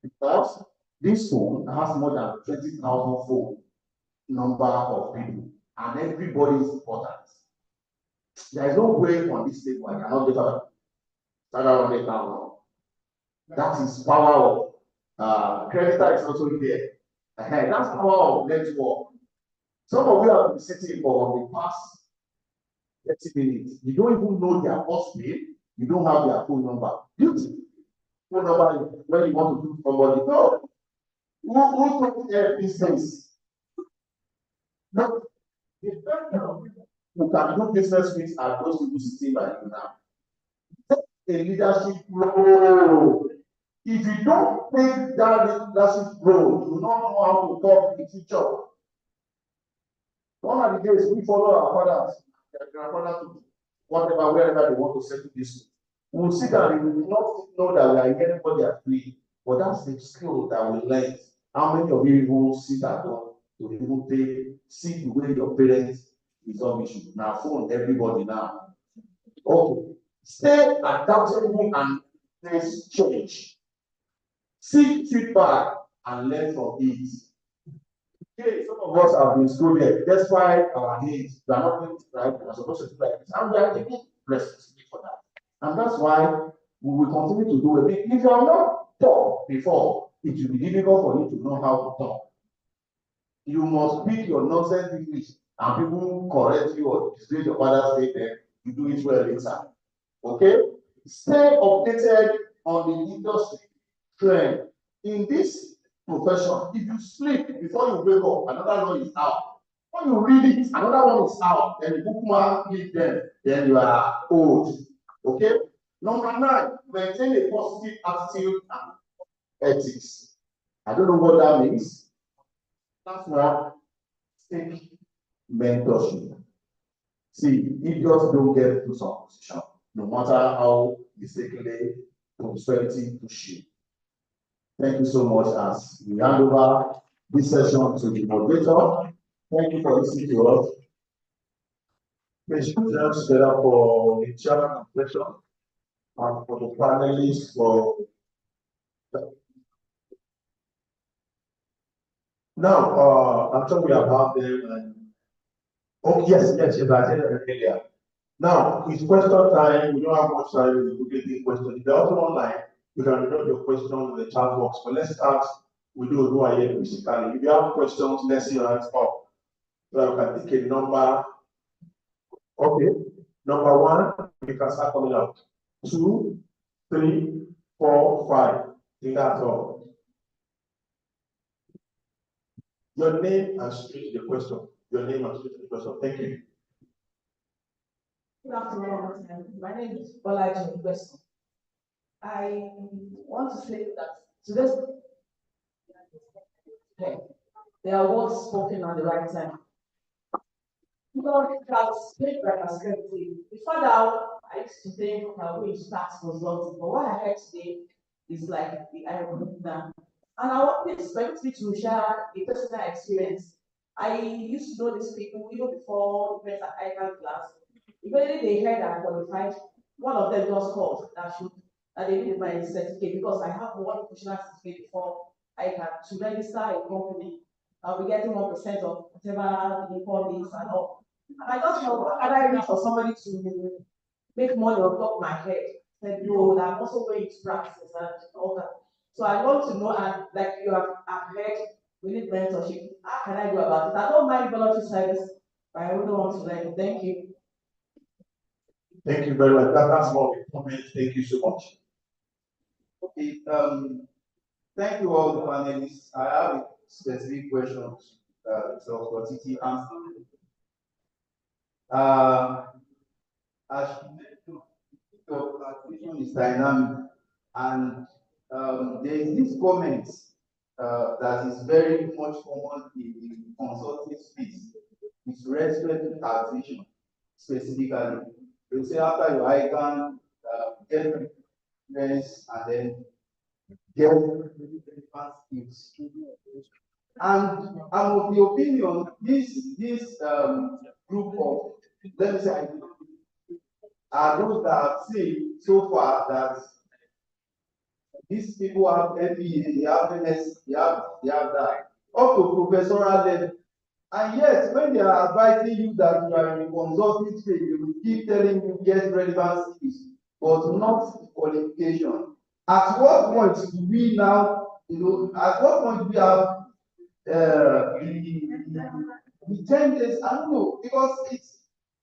Because this phone has more than 20,000 phone number of people, and everybody is important. There is no way on this table I cannot get a 100,000. That is power of creditor is also there. That's power of network. Some of you have been sitting for the past 30 minutes. You don't even know their first name. You don't have their phone number. Beauty. Phone number when you want to do somebody. No. Who took business? No. The first kind of people who can do business with are those people sitting by you now. A leadership role. If you don't take that leadership role, you do not know how to talk in the future. One of the days we follow our fathers, their grandfathers to whatever, wherever they want to settle this. We will sit down and we will not know that we are hearing what they are doing, but that's the skill that we learn. How many of you even sit at home to even see the way your parents resolve issues? Now, phone everybody now. Okay. Stay adaptable and face change. Seek feedback and learn from it. Okay, some of us have been scolded. That's why our needs, we are not doing it right. We are supposed to do like this. And we are taking responsibility for that. And that's why we will continue to do it. If you are not taught before, it will be difficult for you to know how to talk. You must speak your nonsense English and people correct you or disgrace your father's statement. You do it well later. Okay? Stay updated on the industry trend. In this profession, if you sleep before you wake up, another one is out. When you read it, another one is out. Then the bookmark leave them, then you are old. Okay? Number 9, maintain a positive attitude and ethics. I don't know what that means. That's one. Take mentorship. See, idiots don't get to some position, no matter how mistakenly prosperity push you. Thank you so much as we hand over this session to the moderator. Thank you for listening to us. Please put them together for the chairman of session and for the panelists for. Now, I'm sure we have had them and oh yes, I said that earlier. Now, it's question time. We don't have much time to take questions. If you're also online, you can drop your question in the chat box. But let's start with those who are here physically. If you have questions, let's see your hands up. So I can take a number. Okay. Number 1, you can start coming out. 2, 3, 4, 5. I think that's all. Your name and street the question. Your name and street the question. Thank you. Good afternoon. My name is Bolaji Weston. I want to say that today's there are words spoken at the right time. Because that's great responsibility. Before now, I used to think that we start consulting, but what I heard today is like the irony now. And I want to expect me to share a personal experience. I used to know these people even before we went at Ican class. Immediately they heard I qualified, one of them just called that they needed my certificate because I have one professional certificate before I can to register a company. I'll be getting 1% of whatever the income is and all. And I just know what can I read for somebody to make money on top of my head? Said no, I'm also going to practice and all that. So I want to know, and like you have heard, we need mentorship. How can I go about it? I don't mind voluntary service, but I really want to learn. Thank you. Thank you very much. That's all the comments. Thank you so much. Okay, thank you all the panelists. I have a specific question for TT answer. As you mentioned, your presentation is dynamic, and there is this comment that is very much common in the consulting space with respect to taxation specifically. They say after your Ican, get experience and then get relevant skills. And I'm of the opinion this group of, let me say, are those that have seen so far that these people have MBA, they have MS, they have that, up to professorial level. And yet, when they are advising you that you are in a consulting stage, they will keep telling you get relevant skills, but not the qualification. At what point do we now, at what point do we have the 10 days? I don't know, because it's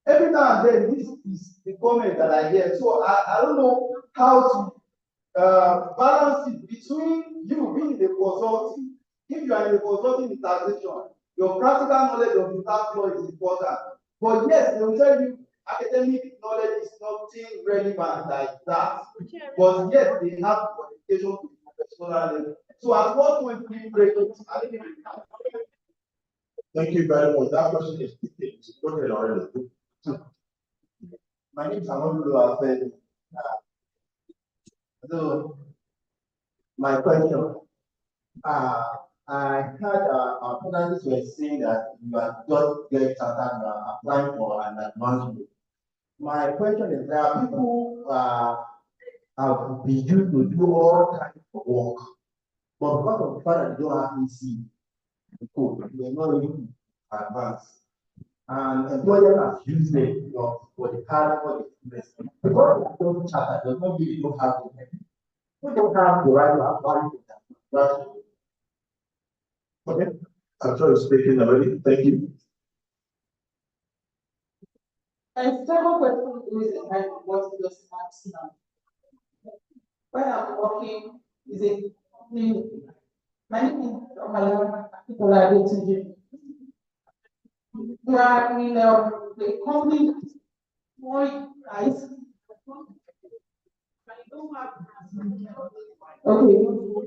every now and then this is the comment that I hear. So I don't know how to balance it between you being the consulting. If you are in the consulting in taxation, your practical knowledge of the tax law is important. But yes, they will tell you academic knowledge is nothing relevant like that. But yes, they have qualification to professional level. So at what point do you break it? Thank you very much. That question is spoken already. My name is Amadu. So, my question. I heard our panelists were saying that you are just getting started, you are applying for an advancement. My question is, there are people have been used to do all kinds of work, but because of the fact that they don't have EC, they're not able to advance. And employers have used them for the card for the investment. Because they don't charter, does not mean they don't have the money. They don't have the right to apply for that. Okay. I'm sure you're speaking already. Thank you. And several questions is like what you just asked now. When I'm working, is it my name is people are going to you. You are in the company for guys. Okay,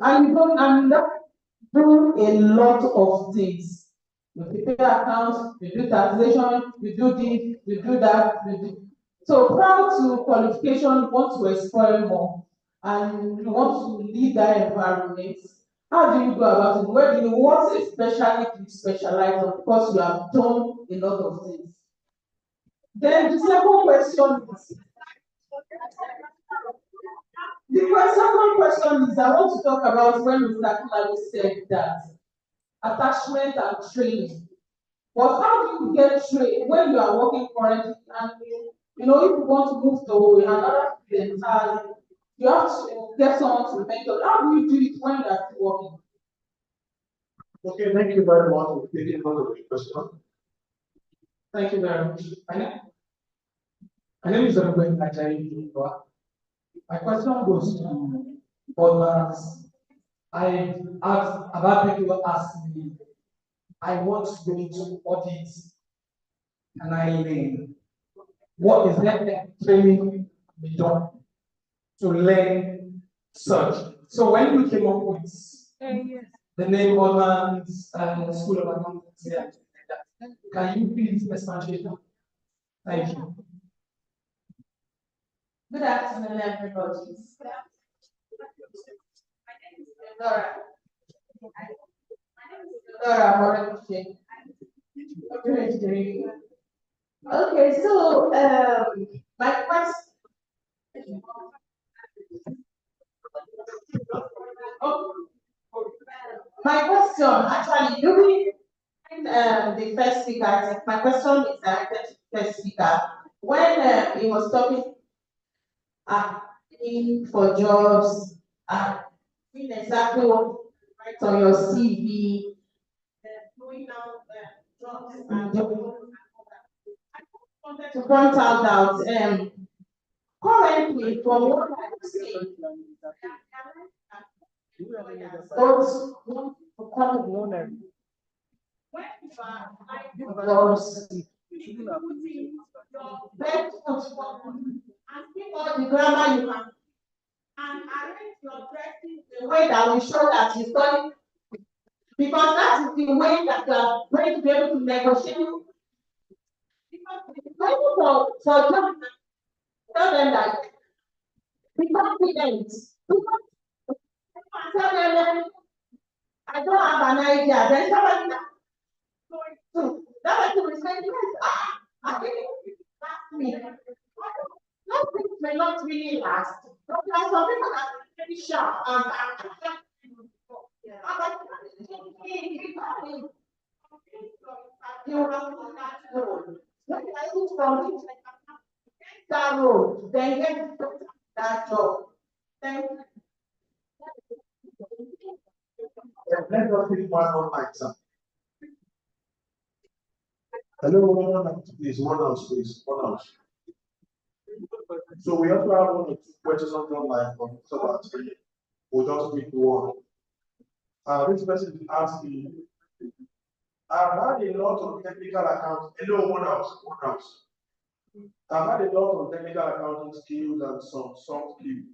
and you don't do a lot of things. You prepare accounts, you do taxation, you do this, you do that, you do. So prior to qualification, you want to explore more and you want to lead that environment. How do you go about it? Where do you what especially you specialize on because you have done a lot of things? Then the second question is second question is I want to talk about when Mr. Kulali said that attachment and training. But how do you get trained when you are working currently and if you want to move to another entirely, you have to get someone to mentor. How do you do it when you are still working? Okay, thank you very much for taking note of the question. Thank you very much. My name is Onogbeni Ajayi. My question goes to others. I asked about people ask me, I want to go into audit and I learn. What is that training be done to learn such? So when we came up with the name Orlands School of Accountancy, can you please expand? Thank you. Good afternoon, everybody. Dora. Dora Okay, so my question. My question actually during the first speaker, I think my question is directed to the first speaker. When he was talking for jobs and exactly what write on your CV, going out jobs and jobs. I wanted to point out that Currently, from what I see, those who come when you are because bed foot forward and keep all the grammar you can and arrange your dressing the way that will show that you study, because that is the way that you are going to be able to negotiate. Because when you for job, tell them that be confident. Tell them I don't have an idea. Then somebody that person will say, yes, I think that's me. Those things may not really last. But there are some people that are very sharp and you have that road. When you are able to complete that road, then get that job. Thank you. Let us take one online example. Hello, one please, one house, please, one house. So we also have 1 or 2 questions online from so that we'll just pick one. This person is asking, I've had a lot of technical accounts. Hello, one house, one house. I've had a lot of technical accounting skills and some soft skills.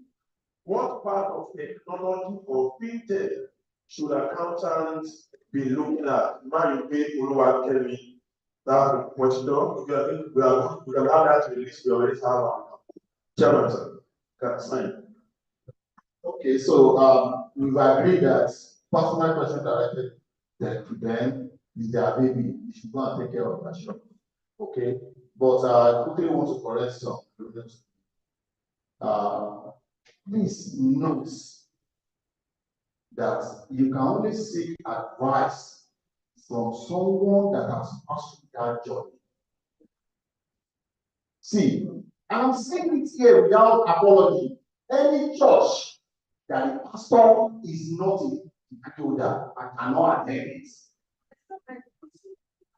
What part of technology or fintech should accountants be looking at? Now you pay Oluwa tell me that's the question. If we can add that to the list. We already have our chairman, sir. Can sign. Okay, so we've agreed that personal question directed to them is their baby. You should go and take care of that shop. Okay, but I quickly want to correct some. Please note that you can only seek advice from someone that has passed through that journey. See, I'm saying it here without apology. Any church that the pastor is not a degree holder, I cannot attend it.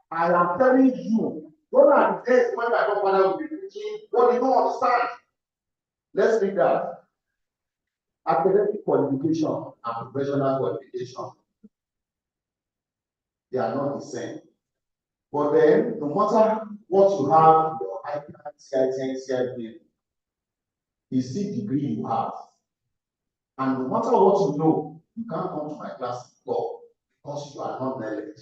I am telling you, don't are the days when my grandfather will be preaching what they don't understand. Let's read that. Academic qualification and professional qualification, they are not the same. But then, no matter what you have, your Ican, CITN, CIP, is the degree you have. And no matter what you know, you can't come to my class and talk because you are not knowledge.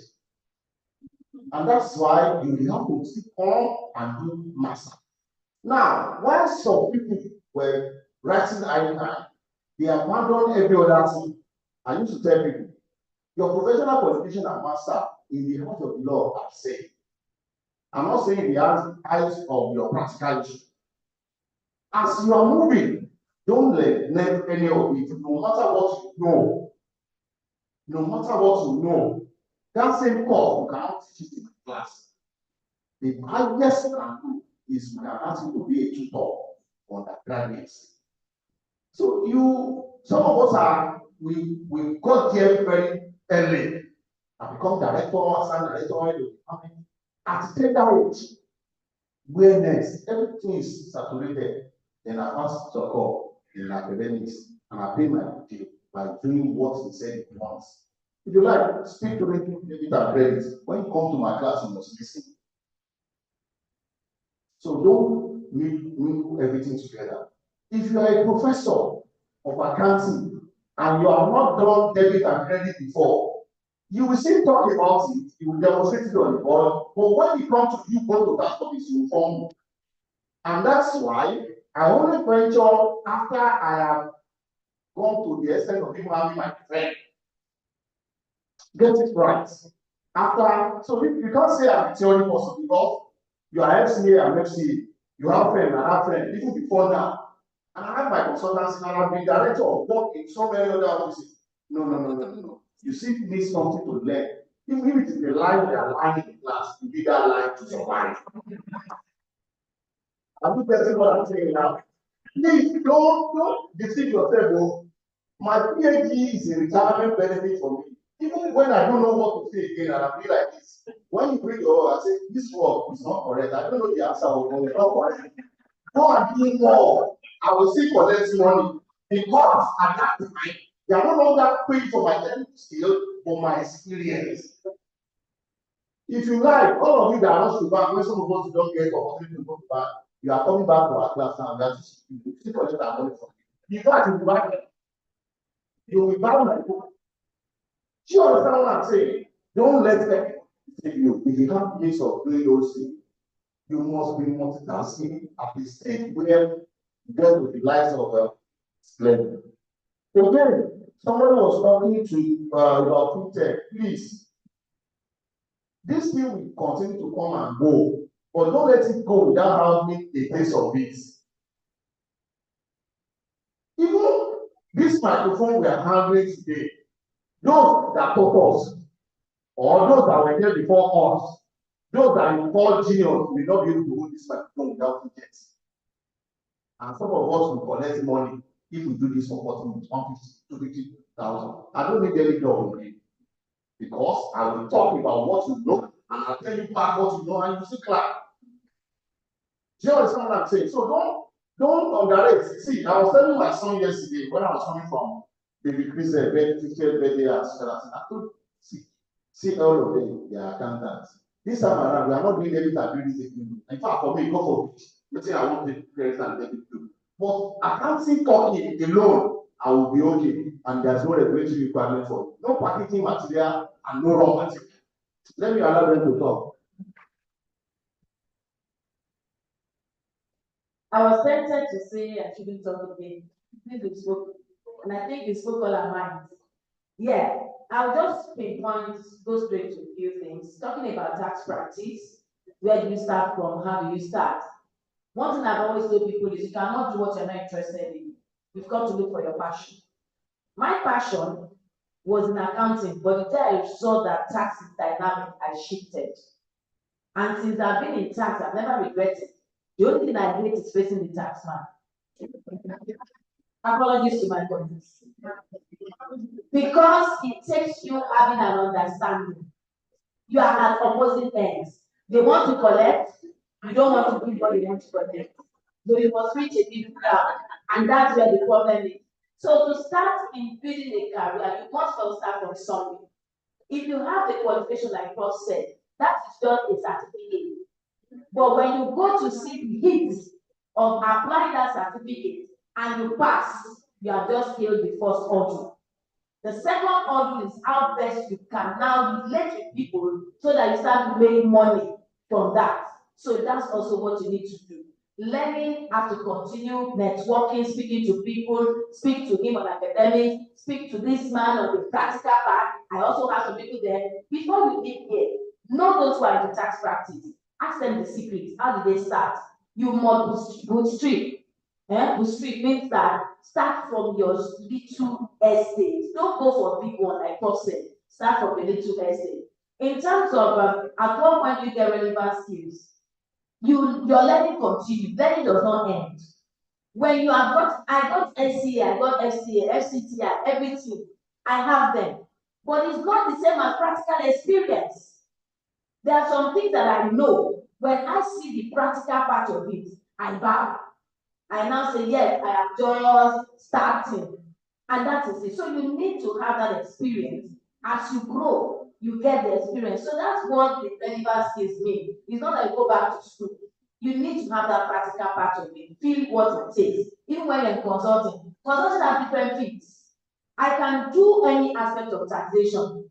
And that's why you have to still come and do master. Now, while some people were writing Ican, they abandoned every other thing. I used to tell people, your professional qualification and master in the heart of the law are safe. I'm not saying the eyes of your practical issue. As you are moving, don't let any of it, no matter what you know. No matter what you know, that same course you cannot teach it in class. The highest you can do is you can ask you to be a tutor for undergraduates. So some of us we got here very early and become director, assistant director, at the tender age, where next everything is saturated. Then I pass to call in academics and I pay my deal by doing what he said he wants. If you like, speak to me, debit and credit. When you come to my class, you must listen. So don't mingle everything together. If you are a professor of accounting and you have not done debit and credit before, you will still talk about it, you will demonstrate it on the board, but when it comes to you go to that topic, you will form. And that's why I only venture after I have gone to the extent of people having my friend. Get it right. After, so you can't say I'm a theory person because you are FCA and FCA. You have friend and have friend, even before now. And I have my consultancy and I've been director of work in so many other offices. No. You see, you need something to learn. Even if it is the line they are lying in class, you need that line to survive. Are you getting what I'm saying now? Please don't deceive yourself. Oh. My PhD is a retirement benefit for me. Even when I don't know what to say again, and I feel like this, when you bring your own, I say, this work is not correct. I don't know the answer. Go and do more. I will still collect money because at that time they are no longer paying for my technical skill, for my experience. If you like, all of you that are not to back, when some of us don't get opportunity to go back, you are coming back to our class now. We are still collect our money from you. In fact, you will buy my book. Do you understand what I'm saying? Don't let them say you. If you have means of doing those things, you must be multitasking at the stage where you get with the lives of splendor. Again, someone was talking to about tech. Please, this thing will continue to come and go, but don't let it go without having a taste of it. Even this microphone we are handling today, those that taught us, or those that were here before us, those that you call genius will not be able to hold this microphone without ticket. And some of us will collect money if we do this for 40 minutes, 150,000. I don't need any job with you because I will talk about what you know and I'll tell you back what you know and you still clap. Do you understand what I'm saying? So don't underrate. See, I was telling my son yesterday when I was coming from Baby Chris' 50th birthday at Skeleton. I told see all of them, they are accountants. This time around, we are not doing debit and credit. In fact, for me, go for it. I want to credit and debit too. But accounting talking alone, I will be okay. And there's no regulatory requirement for it. No packaging material and no raw material. Let me allow them to talk. I was tempted to say I shouldn't talk again. We spoke, and I think we spoke all our minds. Yeah, I'll just pinpoint, go straight to a few things. Talking about tax practice, where do you start from? How do you start? One thing I've always told people is you cannot do what you're not interested in. You've got to look for your passion. My passion was in accounting, but the day I saw that tax is dynamic, I shifted. And since I've been in tax, I've never regretted. The only thing I hate is facing the tax man. Apologies to my colleagues. Because it takes you having an understanding. You are at opposite ends. They want to collect, you don't want to do what they want to collect. So you must reach a middle ground, and that's where the problem is. So to start in building a career, you must first start from somewhere. If you have the qualification, like Prof said, that is just a certificate. But when you go to see the hits of applying that certificate and you pass, you have just failed the first hurdle. The second hurdle is how best you can now relate with people so that you start making money from that. So that's also what you need to do. Learning have to continue networking, speaking to people, speak to him on academics, speak to this man on the practical part. I also have some people there. Before you leave here, know those who are in the tax practice. Ask them the secrets. How did they start? You must bootstrap. Bootstrap means that start from your little estate. Don't go for a big one like Prof said. Start from a little estate. In terms of at what point you get relevant skills, your learning continues. Learning does not end. When you have got, I got SCA, I got FCA, FCTI, everything. I have them. But it's not the same as practical experience. There are some things that I know. When I see the practical part of it, I bow. I now say, yes, I am just starting. And that is it. So you need to have that experience. As you grow, you get the experience. So that's what the relevant skills mean. It's not like you go back to school. You need to have that practical part of it. Feel what it takes. Even when you're consulting. Consulting has different things. I can do any aspect of taxation.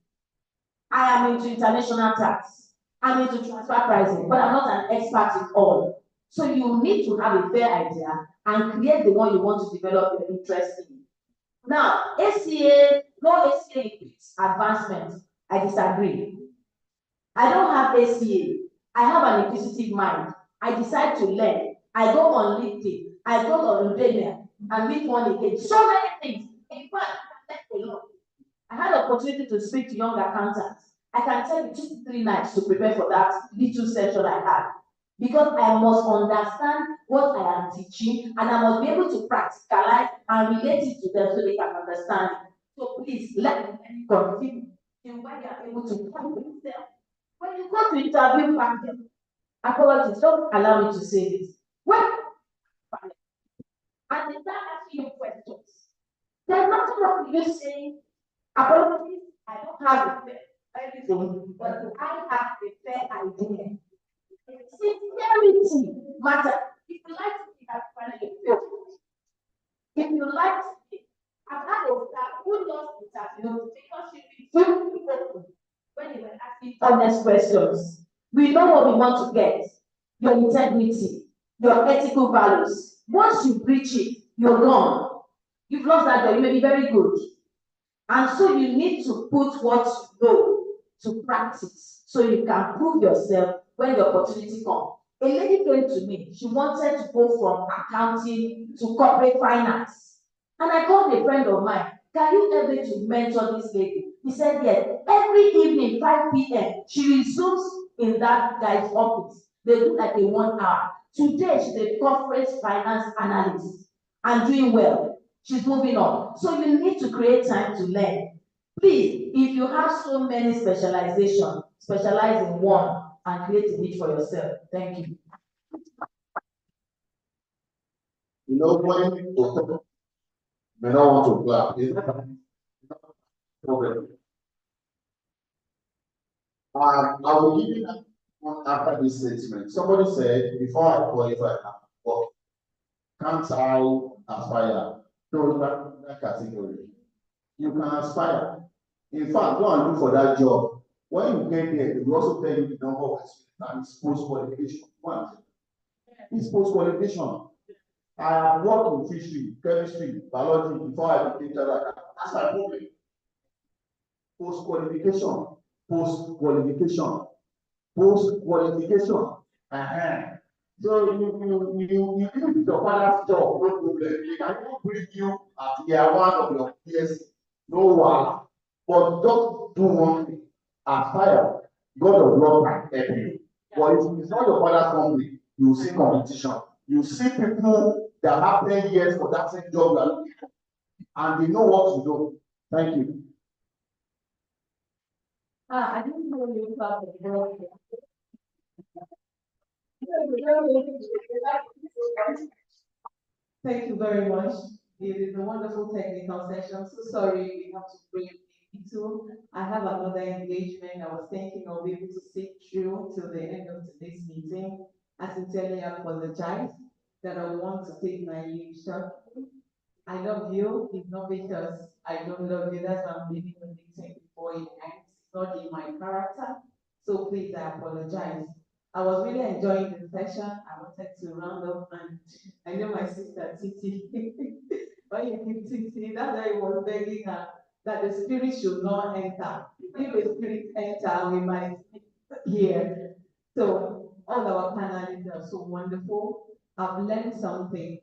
I am into international tax. I'm into transfer pricing, but I'm not an expert in all. So you need to have a fair idea and create the one you want to develop your interest in. Now, ACA, no ACA increase advancement. I disagree. I don't have ACA. I have an inquisitive mind. I decide to learn. I go on LinkedIn. I go on Udemy and meet one again. So many things. In fact, I had the opportunity to speak to young accountants. I can tell you 2 to 3 nights to prepare for that little session I had. Because I must understand what I am teaching and I must be able to practicalize and relate it to them so they can understand it. So please let them continue and when they are able to find themselves. When you go to interview apologies, don't allow me to say this. When and and they start asking you questions. There's nothing wrong with you saying, apologies, I don't have everything, but I have a fair idea. Sincerity matters. If you like to be that finally fail. If you like to be, I've had a staff who lost the interview because she refused to open when they were asking honest questions. We know what we want to get. Your integrity, your ethical values. Once you breach it, you're gone. You've lost that job. You may be very good. And so you need to put what you know to practice so you can prove yourself when the opportunity comes. A lady came to me, she wanted to go from accounting to corporate finance. And I called a friend of mine, can you help me to mentor this lady? He said, yes. Every evening, 5 p.m., she resumes in that guy's office. They do like a 1 hour. Today, she's a corporate finance analyst and doing well. She's moving on. So you need to create time to learn. Please, if you have so many specializations, specialize in one and create a niche for yourself. Thank you. You know, when people may not want to clap, it's not a problem. I will give you that one after this statement. Somebody said, before I qualify, work, can't I aspire to that category? You can aspire. In fact, go and look for that job. When you get there, they will also tell you the number of experience and it's post qualification. One, it's post qualification. I have worked in fishery, chemistry, biology before I became chartered accountant. That's my problem. Post qualification, post qualification, post qualification. So you do your father's job, no problem. They can even bring you at year one of your PS, no one. But just do one thing, aspire. God of love can help you. But if it's not your father's company, you see competition. You see people that have 10 years for that same job you are looking for, and they know what to do. Thank you. I didn't know you have the word. Thank you very much. It is a wonderful technical session. So sorry we have to bring me to. I have another engagement. I was thinking I'll be able to sit through till the end of today's meeting. I sincerely apologize that I want to take my leave short. I love you. It's not because I don't love you. That's why I'm leaving the meeting before it ends. It's not in my character. So please, I apologize. I was really enjoying the session. I wanted to round up, and I know my sister Titi. When you give Titi, that's why I was begging her that the spirit should not enter. If the spirit enter, we might hear. So all our panelists are so wonderful. I've learned something.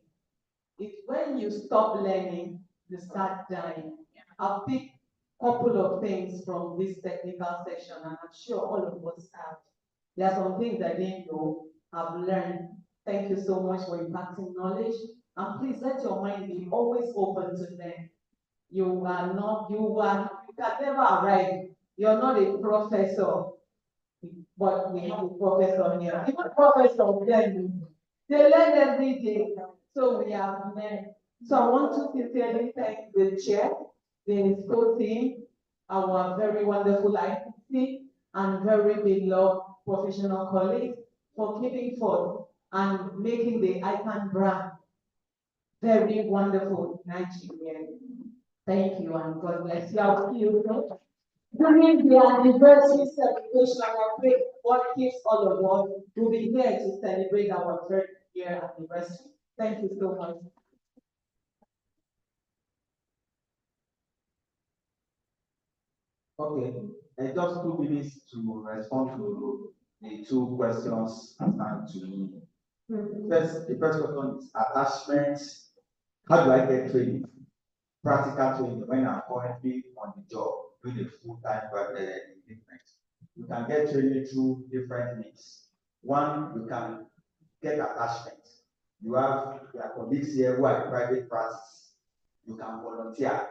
It's when you stop learning, you start dying. I'll pick a couple of things from this technical session, and I'm sure all of us have. There are some things I didn't know, I've learned. Thank you so much for imparting knowledge. And please let your mind be always open to learn. You can never arrive. You're not a professor, but we have a professor here. Even professors learn. They learn every day. So we have learned. So I want to sincerely thank the chair, the school team, our very wonderful IPC, and very beloved professional colleagues for keeping forth and making the Ican brand very wonderful in Nigeria. Thank you, and God bless you. I'll see you during the anniversary celebration. I pray God keeps all of us. We'll be here to celebrate our 3rd year anniversary. Thank you so much. Okay, just 2 minutes to respond to the 2 questions assigned to me. First, the first question is attachment. How do I get training? Practical training when I'm currently on the job doing a full-time engagement. You can get training through different means. One, you can get attachment. You have your colleagues here who are in private practice. You can volunteer.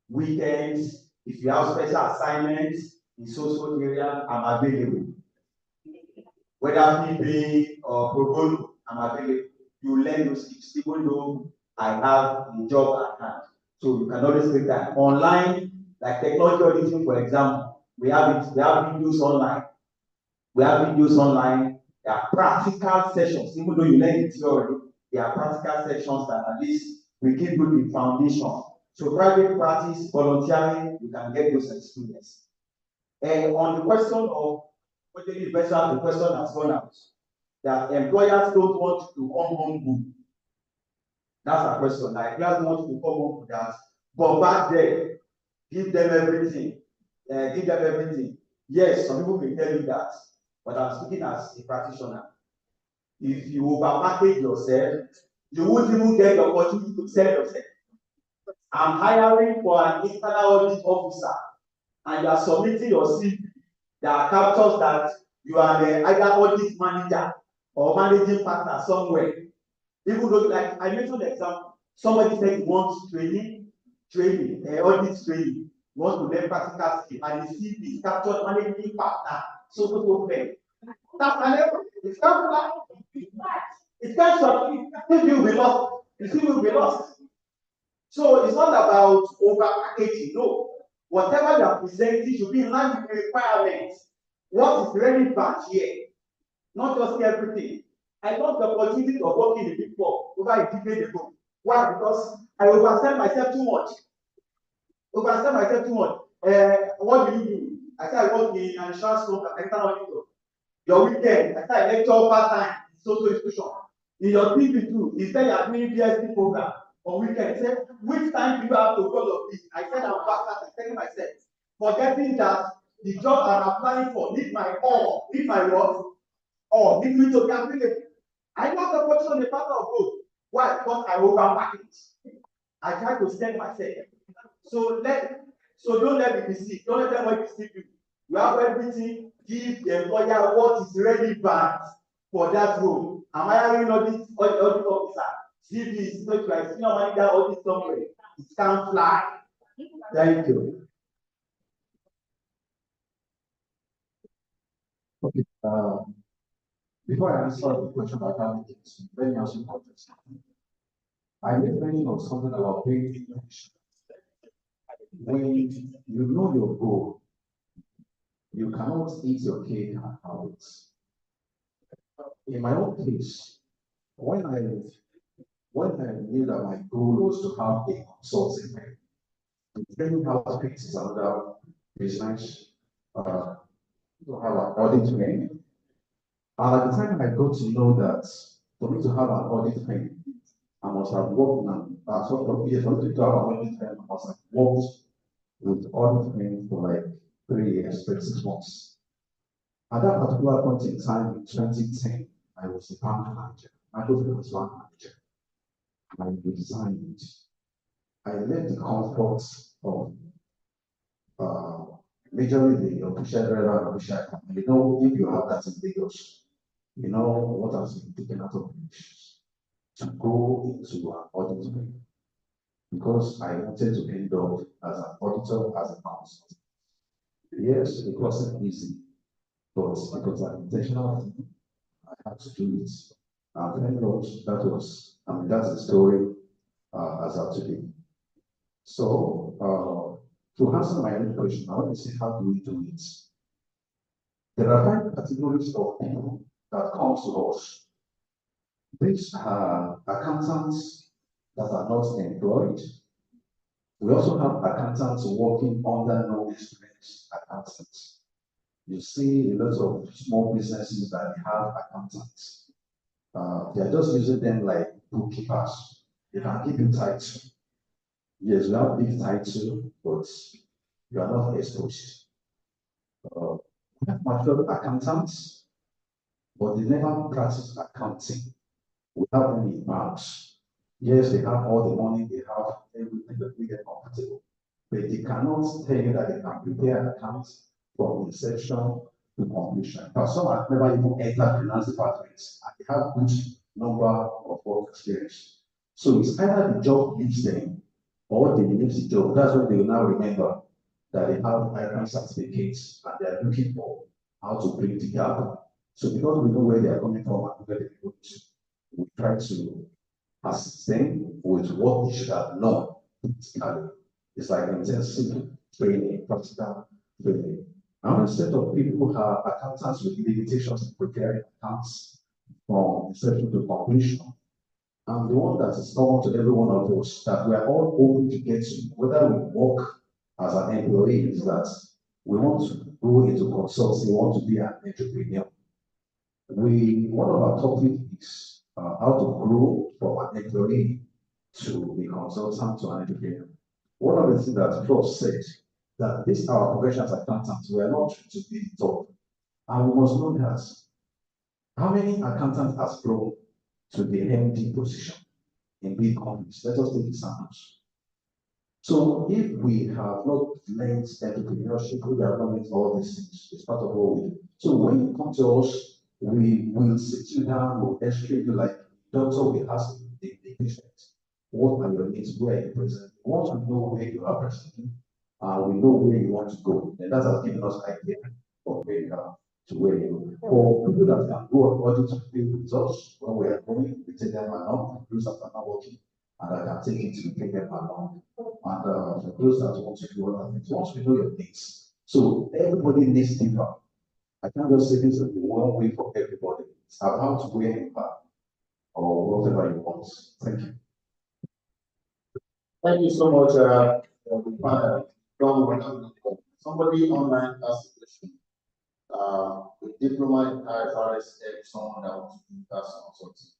Weekends, if you have special assignments in social area, I'm available. Whether PB or pro bono, I'm available. you learn those skills, even though I have a job at hand. So you can always make that online, like technology auditing, for example. We have videos online. There are practical sessions, even though you learn the theory, there are practical sessions that at least will give you the foundation. So private practice, volunteering, you can get those experience. And on the question of whether the question has gone out, that employers don't want to come home. That's a question. Like employers don't want to come home with that. But back there, give them everything. Yes, some people will tell you that, but I'm speaking as a practitioner. If you overpackage yourself, you won't even get the opportunity to sell yourself. I'm hiring for an internal audit officer, and you are submitting your CV. There are captures that you are either audit manager or managing partner somewhere. Even though, like I mentioned the example, somebody said he wants training, audit training, he wants to learn practical skill, and the CV is captured managing partner, so fair. That's an error. It's not like it can't succeed. If you will be lost, the CV will be lost. So it's not about over packaging. No, whatever you are presenting should be in line with the requirements. What is relevant here? Not just everything. I lost the opportunity of working in the Big Four over a decade ago. Why? Because I oversell myself too much. What do you do? I said I work in an insurance company. Your weekend, I said I lecture part-time in social institution. In your TV too, you said you are doing BSc program on weekend. Say, which time do you have to go of this? I said I'm back at telling myself, forgetting that the job I'm applying for need my all, need my what? Or need me to be available. I got the opportunity on the path of both. Why? Because I overpackage. I try to sell myself. So don't let me deceive. Don't let them deceive you. You have everything. Give the employer what is relevant for that role. Am I hiring audit officer? CV is not like senior manager audit somewhere. It can't fly. Thank you. Okay. Before I answer the question about how it is, let me ask you a question. I made mention of something about paying attention. When you know your goal, you cannot eat your cake and have it. In my own case, when I knew that my goal was to have a consulting firm, the training house fix is another business to have an audit firm. And at the time I got to know that for me to have an audit firm, I must have worked now. Sort of years, for me to have an audit firm, I must have worked with audit firm for like 3 years, 36 months. At that particular point in time in 2010, I was a bank manager. I was bank manager. I resigned. I left the comfort of majorly the official driver and official company. You know, if you have that in Lagos, you know what has been taken out of issues to go into an auditor because I wanted to end up as an auditor, as a consultant. Yes, it wasn't easy, but it was an intentional thing. I had to do it. And thank God that's the story as of today. So, to answer my own question, I want to say, how do we do it? There are 5 categories of people that come to us. These are accountants that are not employed. We also have accountants working under non-experienced accountants. You see a lot of small businesses that have accountants. They are just using them like bookkeepers. They can give you title. Yes, you have big title, but you are not exposed. We have mature accountants, but they never practice accounting. We have them in banks. Yes, they have all the money, they have everything that we get comfortable. But they cannot tell you that they can prepare accounts from inception to completion. But some have never even entered finance departments and they have good number of work experience. So it's either the job leaves them or they leave the job. That's when they will now remember that they have ICAN certificates and they are looking for how to bridge the gap. So because we know where they are coming from and where they are going to, we try to assist them with what they should have known. It's like intensive training, practical training. Another set of people have accountants with limitations in preparing accounts from inception to completion. And the one that is common to every one of us that we are all hoping to get to, whether we work as an employee, is that we want to go into consulting, we want to be an entrepreneur. One of our topics is how to grow from an employee to a consultant to an entrepreneur. One of the things that Prof said, that this our profession as accountants, we are not to be top. And we must know that how many accountants has grown to the MD position in big companies? Let us take examples. So if we have not learned entrepreneurship, we have not learned all these things. It's part of what we do. So when you come to us, we will sit you down, we'll educate you like doctor will ask the patient, what are your needs, where are you present? We want to know where you are present, we know where you want to go. And that has given us idea of where you are to where you go. For people that can go according to the results, when we are going, we take them along, those that are not working, and I can take it to take them along. And for those that want to do other things, once we know your needs. So everybody needs different. I can't just say this is the one way for everybody. It's about where you are or whatever you want. Thank you. Thank you so much, somebody online asked a question. With diploma in IFRS, someone that wants to do tax consulting.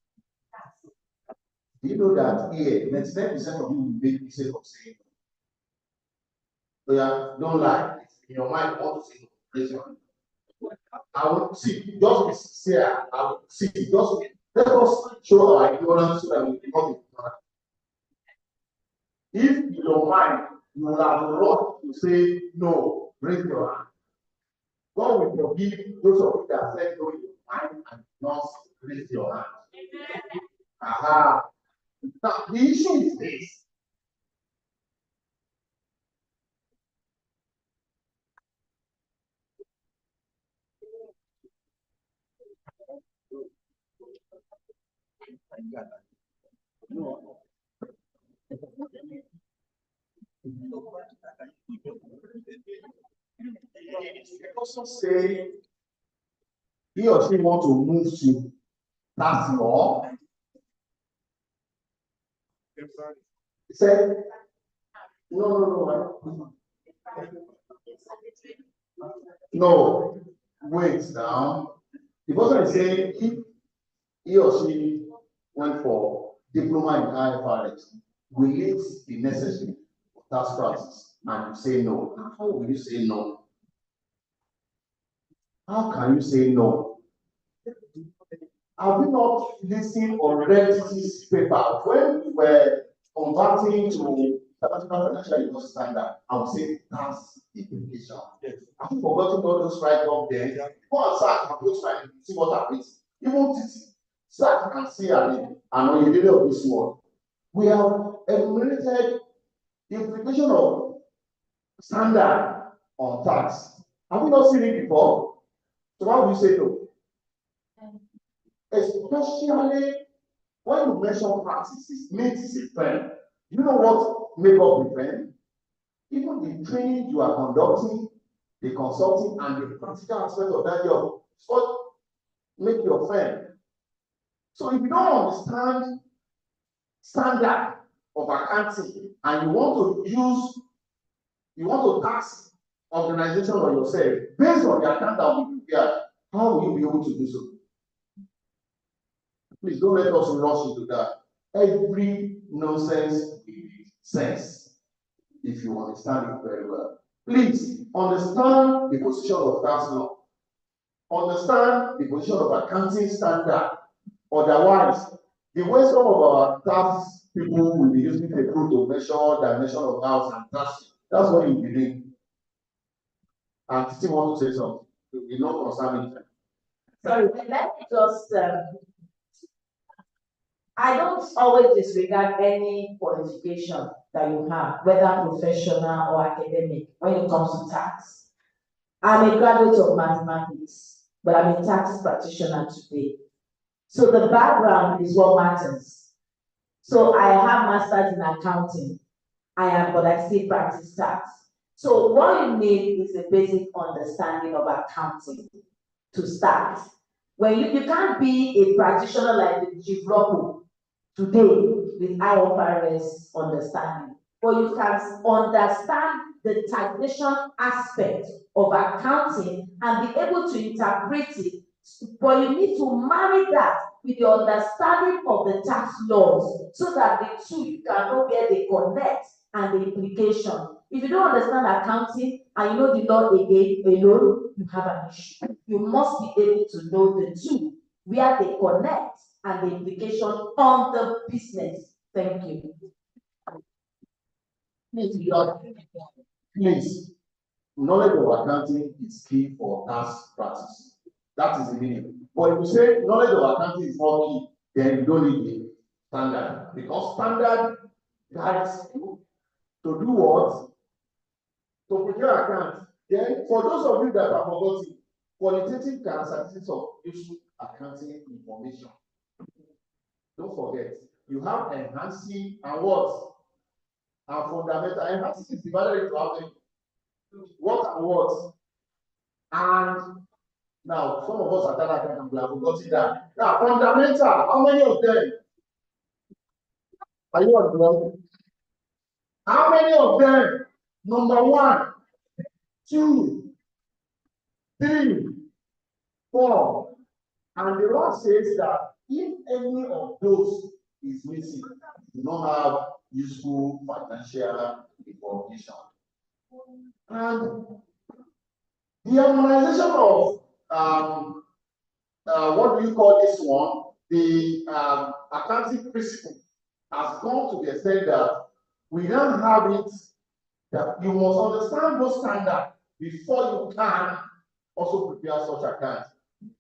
Do you know that here, 99% of you will make mistake of saying no? So yeah, don't lie. If in your mind, you want to say no, raise your hand. I will see, just be sincere. I will see, just let us show our ignorance so that we become ignorant. If in your mind you will have wrong to say no, raise your hand. God will forgive those of you that said no in your mind and not raise your hand. Aha. Now the issue is this. Also say he or she want to move to tax law. He said, no, wait now. The person is saying if he or she went for diploma in IFRS, will it be necessary for tax practice? And you say no. How will you say no? How can you say no? Have you not listened or read this paper when we were converting to international financial university standard? I would say that's the implication. Have you forgotten all those right up there? Go and search and go try and see what happens. Even search and see and on the day of this one, we have enumerated the implication of standard on tax. Have you not seen it before? So how do you say no? Especially when you mention practices, means it's a trend. You know what make up the trend? Even the training you are conducting, the consulting, and the practical aspect of that job, it's what make your friend. So if you don't understand standard of accounting and you want to tax organization or yourself based on the account that will be prepared, how will you be able to do so? Please don't let us rush into that. Every nonsense makes sense if you understand it very well. Please understand the position of tax law. Understand the position of accounting standard. Otherwise, the way some of our tax people will be using the tool to measure dimension of house and tax, that's what you believe. And still want to say something. You know concerning that. Sorry, let me just I don't always disregard any qualification that you have, whether professional or academic, when it comes to tax. I'm a graduate of mathematics, but I'm a tax practitioner today. So the background is what matters. So I have masters in accounting. But I still practice tax. So what you need is a basic understanding of accounting to start. When you can't be a practitioner like the Chief Rocco today with IFRS understanding, but you can understand the taxation aspect of accounting and be able to interpret it. But you need to marry that with the understanding of the tax laws so that the two, you can know where they connect and the implication. If you don't understand accounting and you know the law again alone, you have an issue. You must be able to know the two, where they connect and the implication on the business. Thank you. Please, knowledge of accounting is key for tax practice. That is the meaning. But if you say knowledge of accounting is not key, then you don't need the standard. Because standard guides you to do what? To prepare accounts. Then, for those of you that are forgotten, qualitative characteristics of useful accounting information. Don't forget, you have enhancing and what? And fundamental. Enhancing is divided into how many? What and what? And now, some of us are telling and we have forgotten that. Now, fundamental, how many of them? Are you on the ground? How many of them? Number 1, 2, 3, 4. And the law says that if any of those is missing, you do not have useful financial information. And the harmonization of what do you call this one? The accounting principle has gone to the extent that we don't have it, that you must understand those standards before you can also prepare such accounts.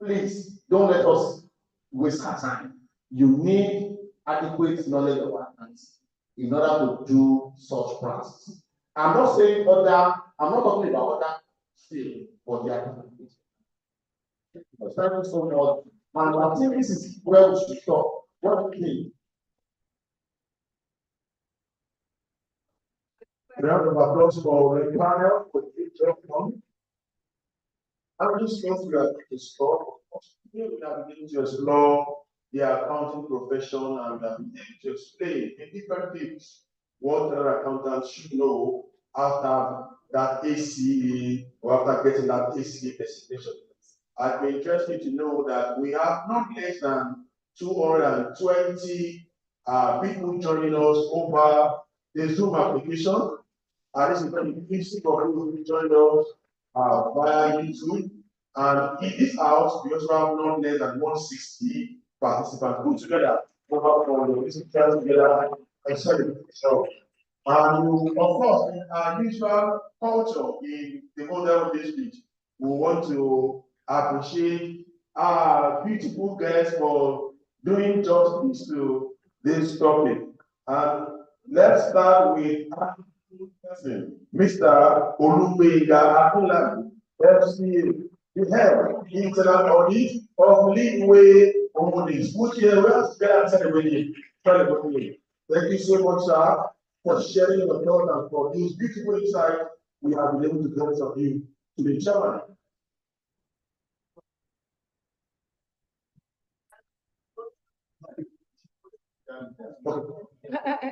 Please don't let us waste our time. You need adequate knowledge of accounts in order to do such practice. I'm not saying I'm not talking about other field, but they are thank you so much. And I think this is where we should stop. What do you think? Round of applause for the panel for the job. I'm just going to stop. Here we are beginning to explore the accounting profession and to explain in different things what other accountants should know after that ACE or after getting that ACE designation. I'd be interested to know that we have not less than 220 people joining us over the Zoom application. This is very interesting for people who joined us via YouTube. And in this house, we also have not less than 160 participants put together over for this together and celebrate. And of course, in our usual culture in the modern district, we want to appreciate our beautiful guests for doing justice to this topic. And let's start with Mr. Olubega Akunladu, FCA, the head internal audit of Leadway Holdings, which is Thank you so much, sir, for sharing your thoughts and for these beautiful insights we have been able to get from you to the chairman.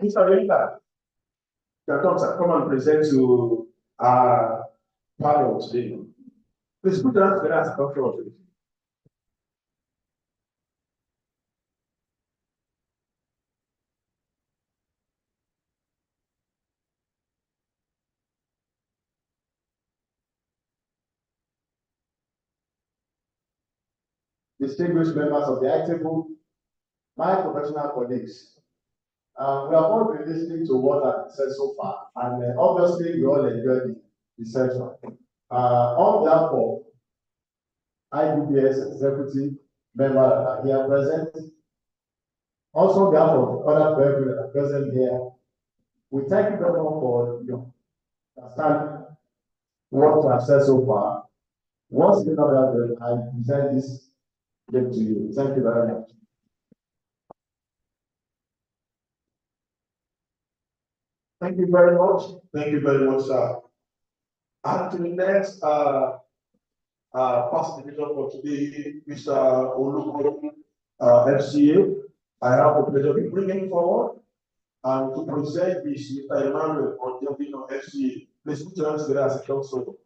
Mr. Rita, come and present to our panel today. Please put your hands together as a control. Distinguished members of the table, my professional colleagues, we have all been listening to what I've said so far, and obviously we all enjoyed the session. On behalf of IBBS executive members that are here present, also on behalf of other people that are present here, we thank you very much for your understanding what I have said so far. Once again, I present this gift to you. Thank you very much. Thank you very much. Thank you very much, sir. And to the next participation for today, Mr. Oluko, FCA. I have the pleasure of bringing forward and to present this Mr. Emmanuel on the FCA. Please put your hands together as a council.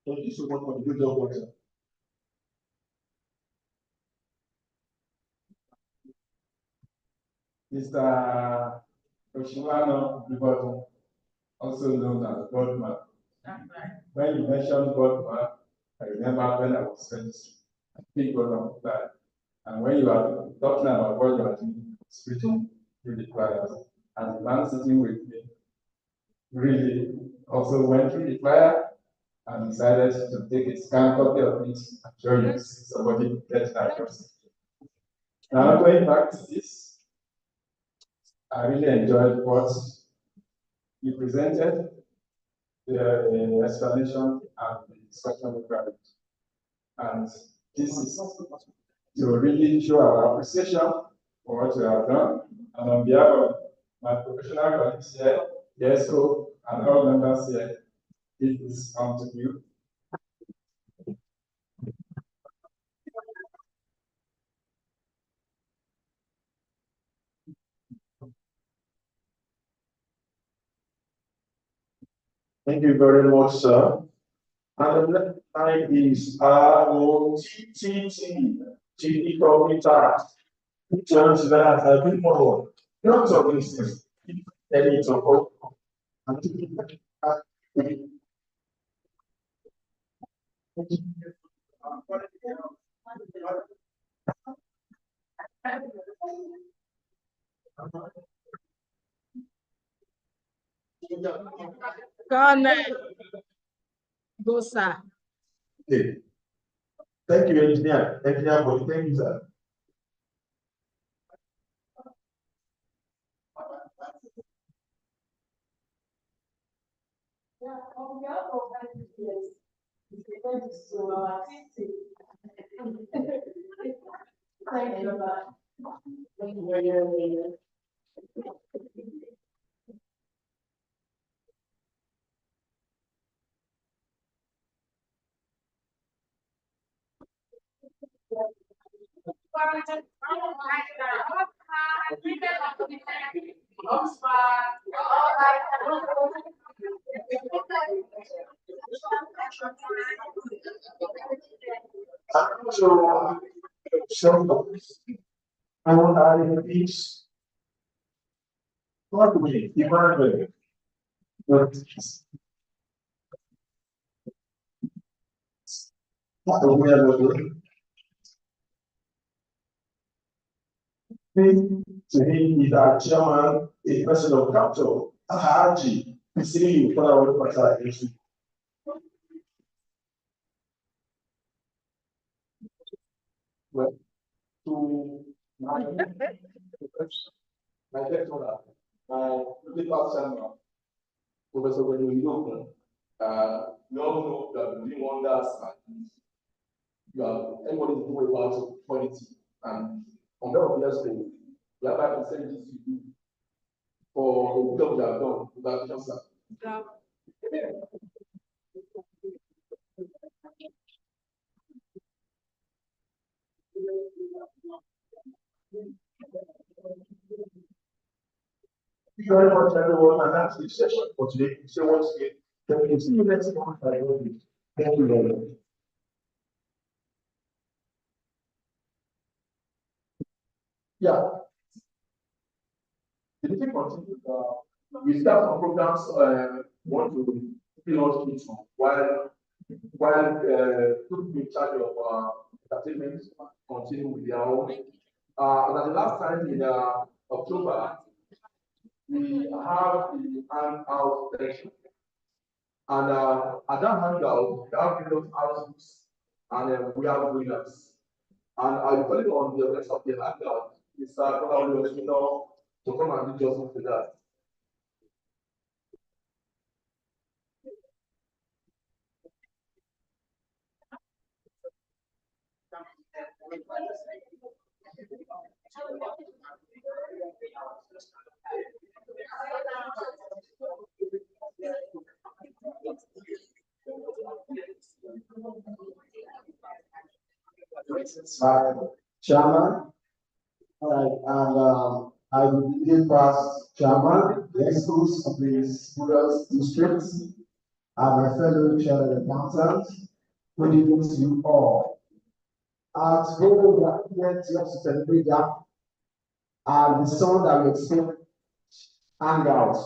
Thank you so much for the good job, sir. Mr. Oshiwano Bibodu, also known as Godman. When you mentioned Godman, I remember when I was 20, I think God of that. And when you are talking about what you are doing, speaking through the choirs, and the man sitting with me really also went through the choir and decided to take a scan copy of it and show you somebody get that person. Now going back to this, I really enjoyed what you presented, the explanation and the discussion regarding it. And this is to really show our appreciation for what you have done. And on behalf of my professional colleagues here, the ESCO, and all members here, it is on to you. Thank you very much, sir. And the next time is TTT Computer. Challenge that I bring forward. Not of this, any of Colonel, go, sir. Okay. Thank you, engineer. Engineer, thank you, sir. On behalf of Igds, to our team. Thank you, Thank you very much. I want to add in peace. What we evaluate. What we are doing. To him is our chairman, a person of capital, a Haji, see you for our participation. Well, to my lecturer, my political chairman, Professor Wendy, we all know that we doing wonders and you are everybody is doing about quality and on behalf of the school, we have to send this to you for the job you have done. Congratulations, sir. Thank you very much, everyone, and that's the session for today. So once again, thank you. See you next month. Thank you very much. Yeah. The meeting continues. We start some programs. Want to fill into while people in charge of entertainment continue with their own. And the last time in October, we have the hangout session. And at that hangout, we have various houses and we have winners. And I'll call it on the rest of the hangout. It's probably let me know to come and do justice to that. by chairman. All right, and I will give past chairman, the schools of the students district, and my fellow chair accountants. Good evening to you all. At home, we are here to celebrate that, and the song that we expect hangouts.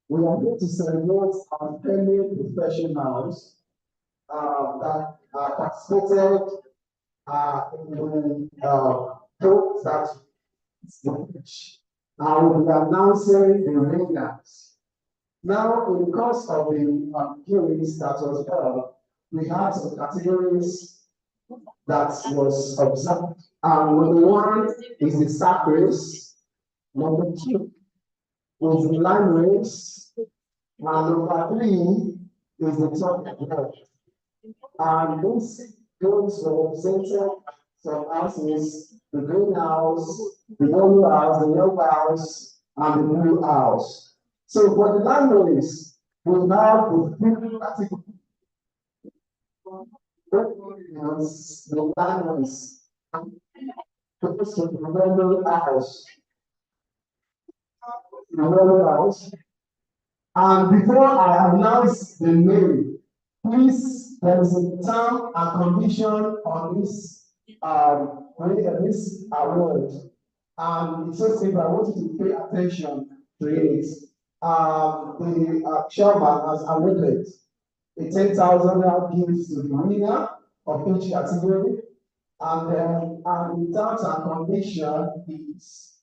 We are going to celebrate our fellow professionals that participated in talks that speech. I will be announcing the winners. Now, in the course of the hearings that was held, we had some categories that was observed. Number one is the sack race. Number two is the line race. And number three is the top walk. And those represented some houses, the green house, the yellow house, the yellow house, and the blue house. So for the line race, we have the three categories. The line race. First, the yellow house. The yellow house. And before I announce the name, please, there is a term and condition on this award. And it's so simple, I want you to pay attention to it. The chairman has awarded a 10,000 gift to the winner of each category. And the terms and condition is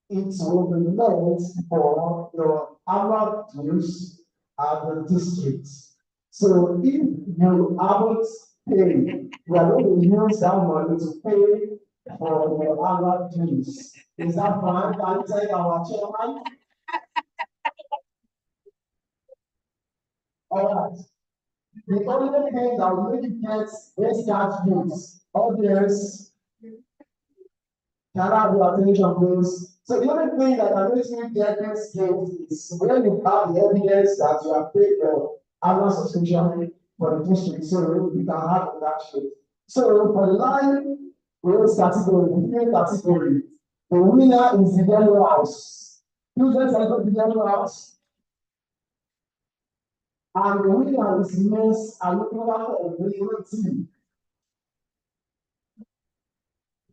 it will be meant for your annual dues at the district. So if you haven't paid, you are going to use that money to pay for your annual dues. Is that fine? Can I tell our chairman? All right. The only thing that will make you get these cash dues, audience, can I have your attention, please? So the only thing that can make you get this gift is when you have the evidence that you have paid your annual subscription for the district, so you can have that sheet. So for the line race category, the green category, the winner is the yellow house. Please let's celebrate the yellow house. And the winner is Miss Alukura of the team.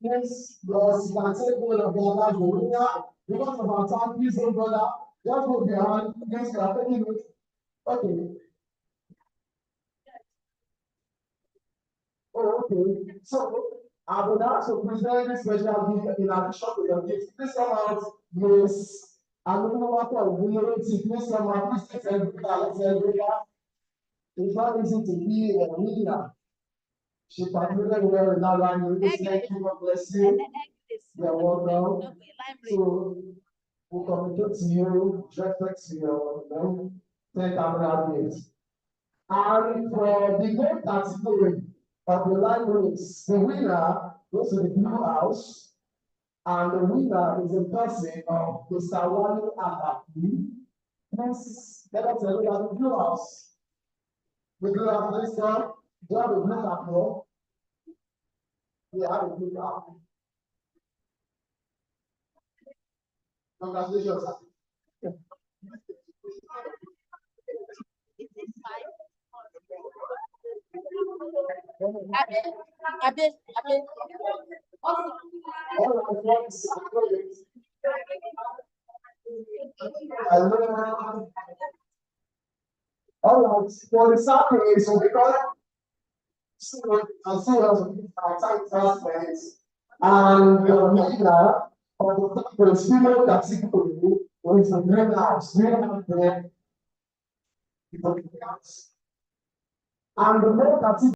Yes, because you can take one of the other winner. Because of our time, please don't bother. Just move your hand. Yes, you are taking it. Okay. Oh, okay. So I would like to present this special gift in addition to your gift. Please come out, Miss Alukura of the team. Please come out. Please take everybody. It's not easy to be a winner. She participated well in that line. Thank you, God bless you. You're welcome. So we'll communicate to you, respect to your 10,000 years. And for the gold category of the line race, the winner goes to the blue house, and the winner is a person of Mr. Wally Agapi. Please let us look at the blue house. The blue house, this one, do you have a blue cap here? We have a blue cap. Congratulations. All right, for the sacrifice, so because and see our time transference and the winner of the female category was the green house. And the male category